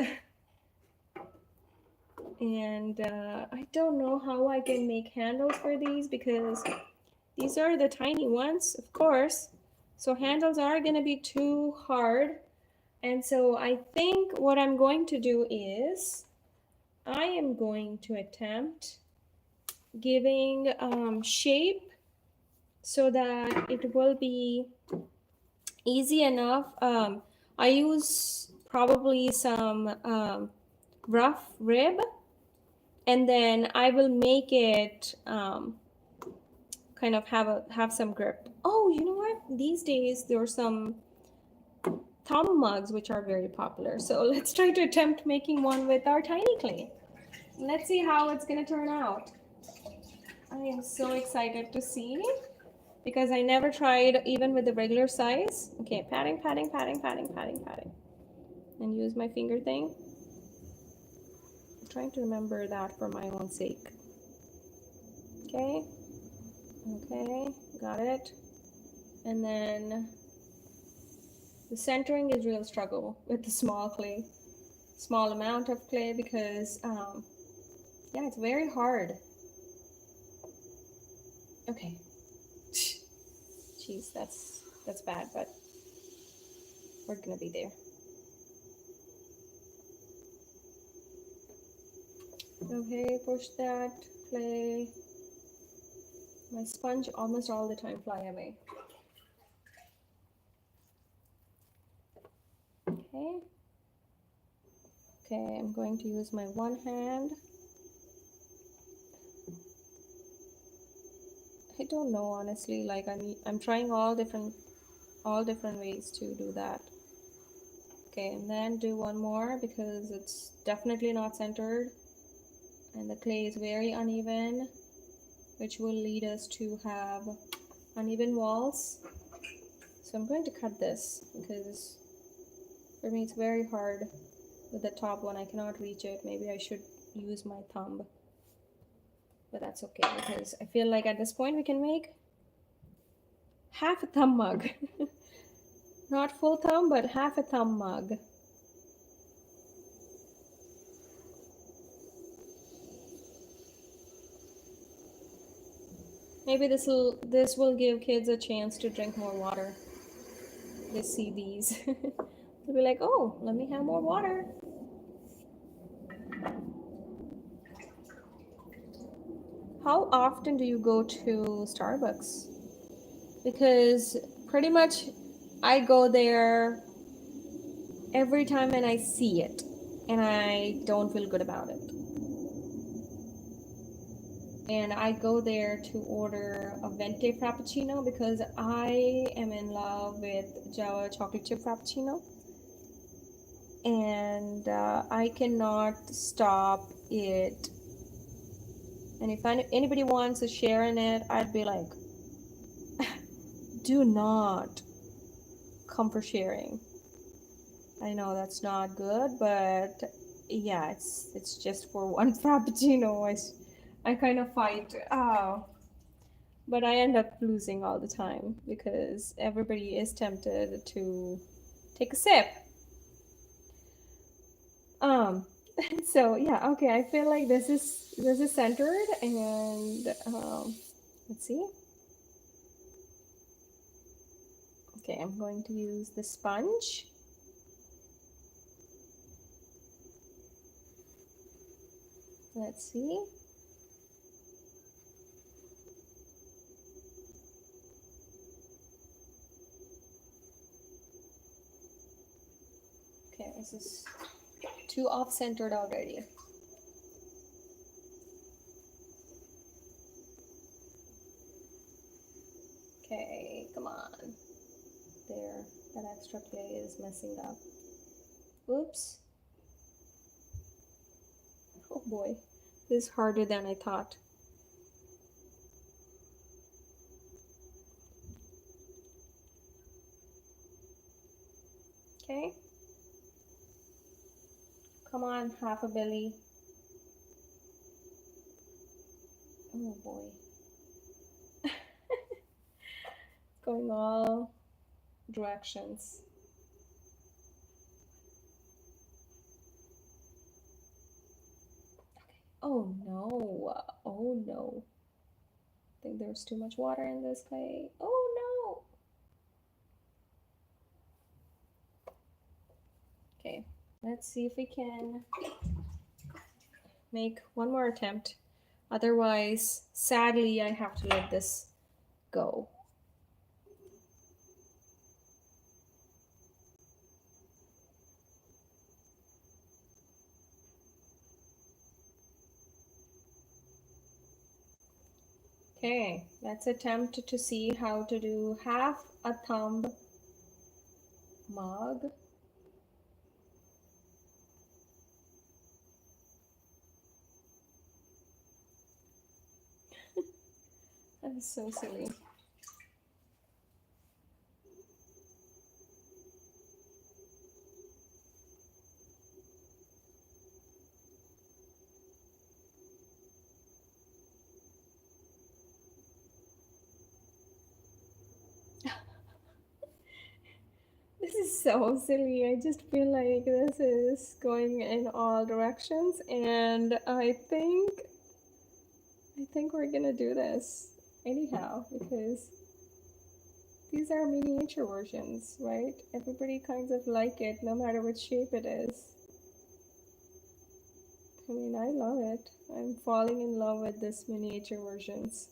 And I don't know how I can make handles for these because these are the tiny ones, of course. So handles are going to be too hard. And so I think what I'm going to do is I am going to attempt giving shape so that it will be easy enough. I use probably some rough rib, and then I will make it kind of have some grip. Oh, you know what? These days there are some thumb mugs which are very popular. So let's try to attempt making one with our tiny clay. Let's see how it's gonna turn out. I am so excited to see because I never tried even with the regular size. Okay, patting, and use my finger thing. I'm trying to remember that for my own sake. Okay, got it. And then the centering is real struggle with the small amount of clay because yeah, it's very hard. Okay. Jeez, that's bad, but we're gonna be there. Okay, push that clay. My sponge almost all the time fly away. Okay. Okay, I'm going to use my one hand. I don't know honestly, like I'm trying all different ways to do that. Okay, and then do one more because it's definitely not centered and the clay is very uneven, which will lead us to have uneven walls. So I'm going to cut this because for me it's very hard with the top one. I cannot reach it. Maybe I should use my thumb, but that's okay because I feel like at this point we can make half a thumb mug. Not full thumb, but half a thumb mug. Maybe this will give kids a chance to drink more water. They see these. They'll be like, oh, let me have more water. How often do you go to Starbucks? Because pretty much I go there every time and I see it and I don't feel good about it. and I go there to order a venti frappuccino because I am in love with Java chocolate chip frappuccino, and I cannot stop it. And if anybody wants to share in it, I'd be like, do not come for sharing. I know that's not good, but yeah, it's just for one frappuccino. I kind of fight. But I end up losing all the time because everybody is tempted to take a sip. Um, so yeah, okay. I feel like this is centered, and let's see. Okay, I'm going to use the sponge. Let's see. Okay, this is too off-centered already. Okay, come on. There, that extra clay is messing up. Oops. Oh boy, this is harder than I thought. Okay. Come on, half a belly. Oh boy. Going all directions. Oh no. Oh no. I think there's too much water in this clay. Oh no. Okay. Let's see if we can make one more attempt. Otherwise, sadly, I have to let this go. Okay, let's attempt to see how to do half a thumb mug. That is so silly. This is so silly. I just feel like this is going in all directions, and I think we're gonna do this anyhow because these are miniature versions, right? Everybody kinds of like it no matter what shape it is. I mean, I love it. I'm falling in love with this miniature versions.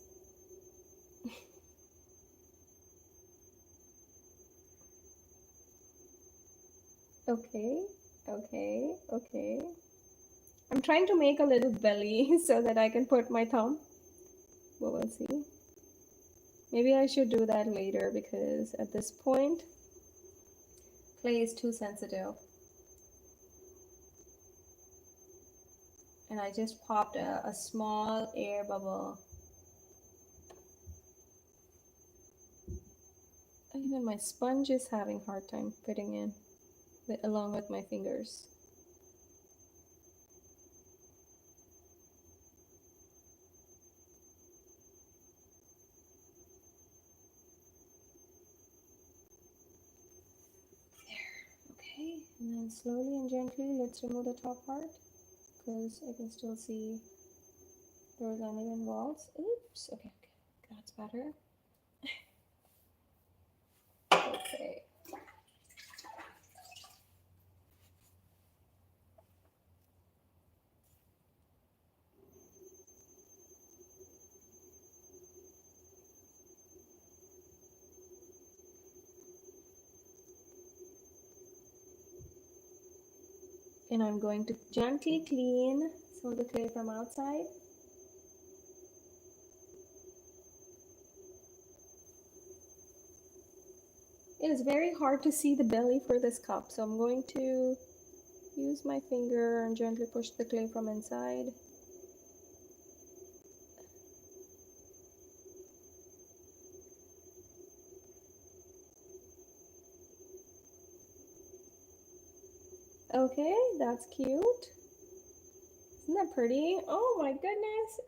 Okay, okay, okay. I'm trying to make a little belly so that I can put my thumb. But we'll see. Maybe I should do that later because at this point, clay is too sensitive. And I just popped a small air bubble. Even my sponge is having a hard time fitting in along with my fingers. Okay, and then slowly and gently, let's remove the top part because I can still see those uneven walls. Oops, okay, that's better. Okay. And I'm going to gently clean some of the clay from outside. It is very hard to see the belly for this cup, so I'm going to use my finger and gently push the clay from inside. Okay, that's cute. Isn't that pretty? Oh my goodness.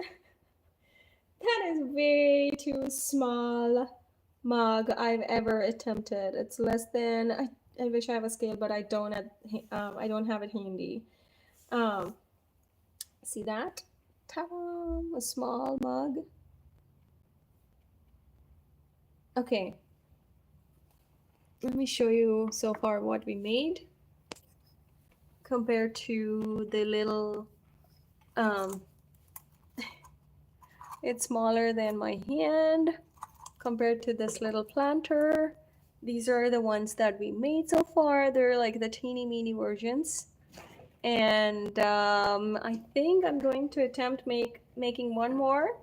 That is way too small mug I've ever attempted. It's less than I wish I have a scale, but I don't have it handy. Um, See that? Ta-da! A small mug. Okay, let me show you so far what we made compared to the little um it's smaller than my hand compared to this little planter. These are the ones that we made so far. They're like the teeny mini versions. And I think I'm going to attempt making one more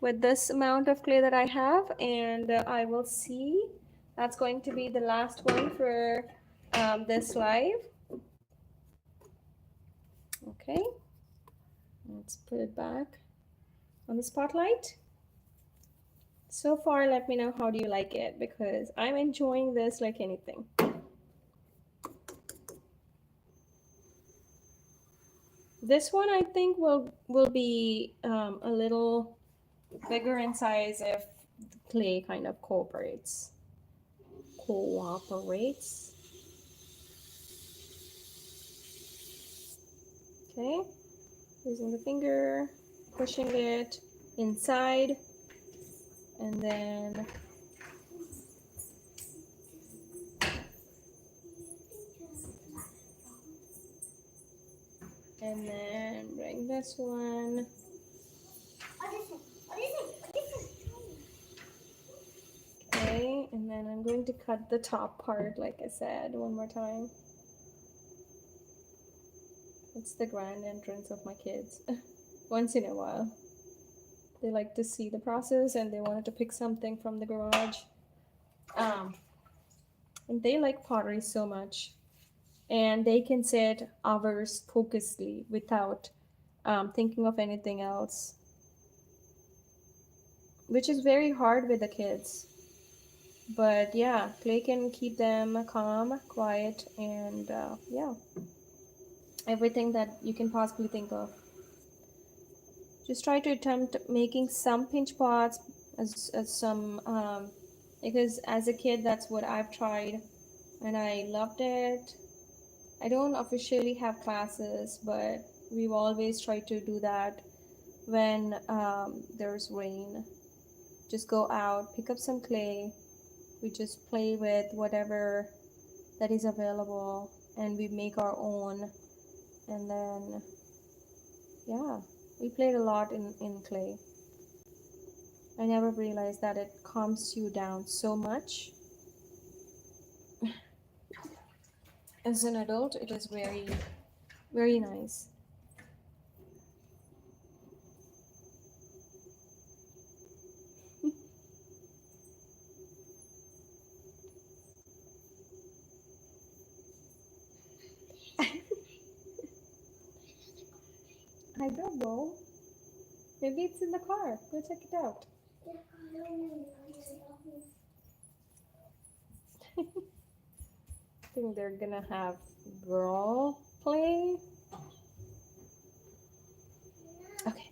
with this amount of clay that I have, and I will see. That's going to be the last one for this live. Okay, let's put it back on the spotlight. So far, let me know how do you like it, because I'm enjoying this like anything. This one I think will be a little bigger in size if clay kind of cooperates. Okay, using the finger, pushing it inside, and then bring this one. Okay, and then I'm going to cut the top part, like I said, one more time. It's the grand entrance of my kids. Once in a while. They like to see the process and they wanted to pick something from the garage. Um, and they like pottery so much. And they can sit hours focusedly without thinking of anything else, which is very hard with the kids. But yeah, clay can keep them calm, quiet, and yeah, everything that you can possibly think of. Just try to attempt making some pinch pots as some because as a kid that's what I've tried and I loved it. I don't officially have classes, but we've always tried to do that when there's rain. Just go out, pick up some clay. We just play with whatever that is available and we make our own. And then, yeah, we played a lot in clay. I never realized that it calms you down so much. As an adult, it is very, very nice. I don't know. Maybe it's in the car. Go check it out. I think they're gonna have girl play. Okay.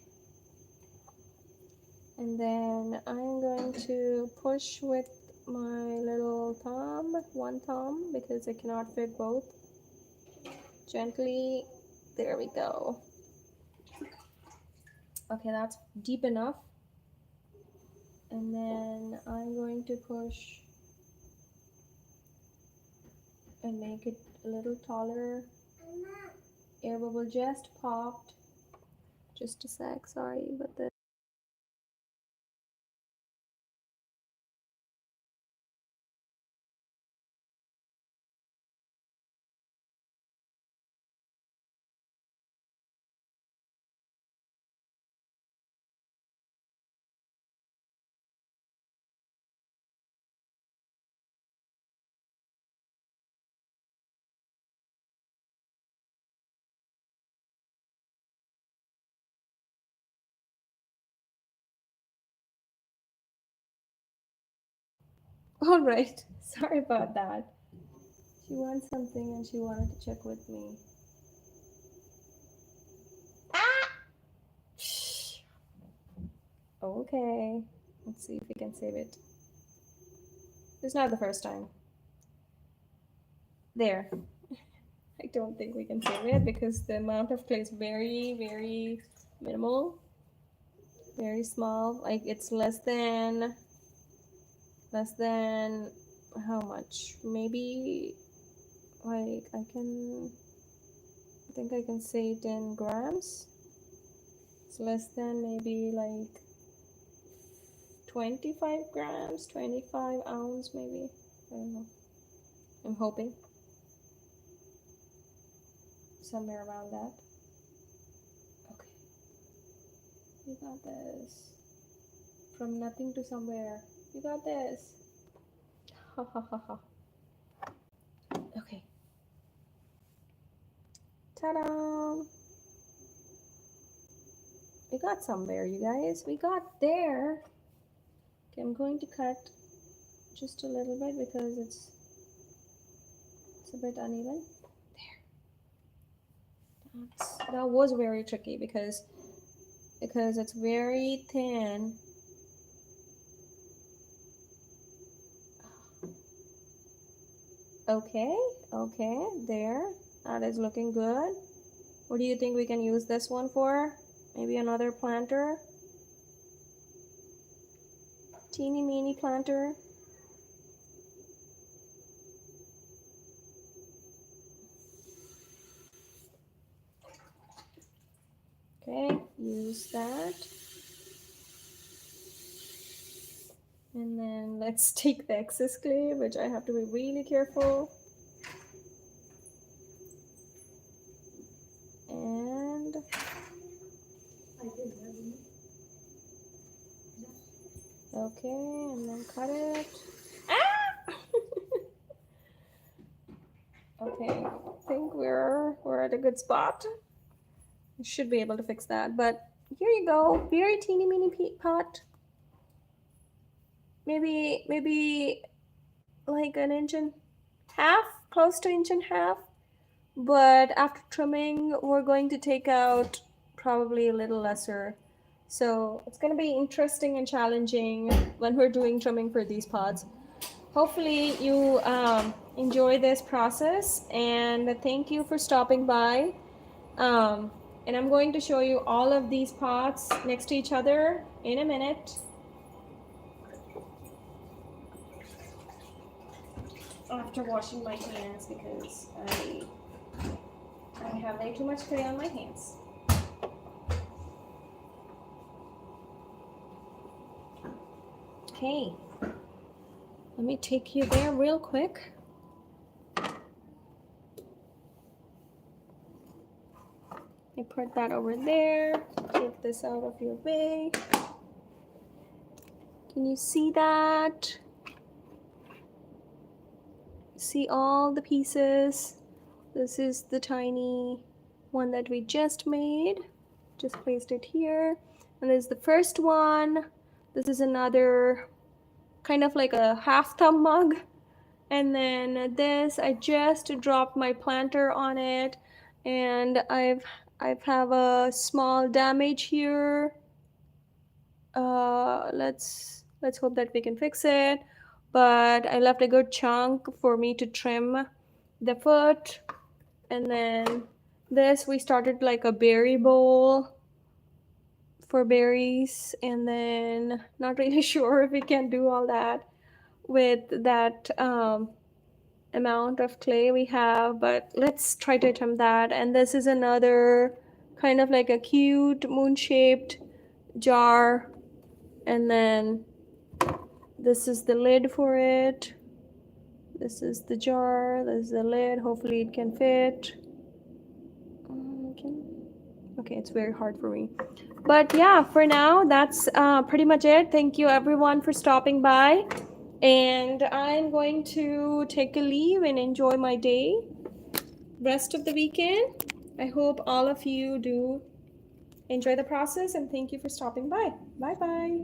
And then I'm going to push with my little thumb, one thumb, because I cannot fit both. Gently. There we go. Okay, that's deep enough. And then I'm going to push and make it a little taller. Air bubble just popped. Just a sec, sorry, but the All right. Sorry about that. She wants something and she wanted to check with me. Ah! Shh. Okay. Let's see if we can save it. It's not the first time. There. I don't think we can save it because the amount of clay is very, very minimal. Very small. Like it's less than how much? Maybe like I think I can say 10 grams. It's less than maybe like 25 grams, 25 ounce maybe. I don't know. I'm hoping somewhere around that. Okay, you got this. From nothing to somewhere. You got this. Ha ha ha ha. Okay. Ta-da! We got somewhere, you guys. We got there. Okay, I'm going to cut just a little bit because it's a bit uneven. There. That was very tricky because it's very thin. Okay, there. That is looking good. What do you think we can use this one for? Maybe another planter? Teeny meeny planter? Okay, use that. And then let's take the excess clay, which I have to be really careful. And okay, and then cut it. Ah! Okay, I think we're at a good spot. I should be able to fix that, but here you go. Very teeny meeny pot. Maybe like an inch and half, close to inch and half. But after trimming, we're going to take out probably a little lesser. So it's going to be interesting and challenging when we're doing trimming for these pots. Hopefully you enjoy this process, and thank you for stopping by. And I'm going to show you all of these pots next to each other in a minute. After washing my hands because I have way too much clay on my hands. Okay, let me take you there real quick. I put that over there. Take this out of your way. Can you see that? See all the pieces? This is the tiny one that we just made. Just placed it here. And there's the first one. This is another kind of like a half thumb mug. And then this, I just dropped my planter on it, and I have a small damage here. Let's hope that we can fix it. But I left a good chunk for me to trim the foot. And then this, we started like a berry bowl for berries, and then not really sure if we can do all that with that amount of clay we have, but let's try to attempt that. And this is another kind of like a cute moon-shaped jar, and then this is the lid for it. This is the jar, this is the lid. Hopefully it can fit. Okay, it's very hard for me, but yeah, for now that's pretty much it. Thank you everyone for stopping by, and I'm going to take a leave and enjoy my day, rest of the weekend. I hope all of you do enjoy the process, and thank you for stopping by. Bye bye.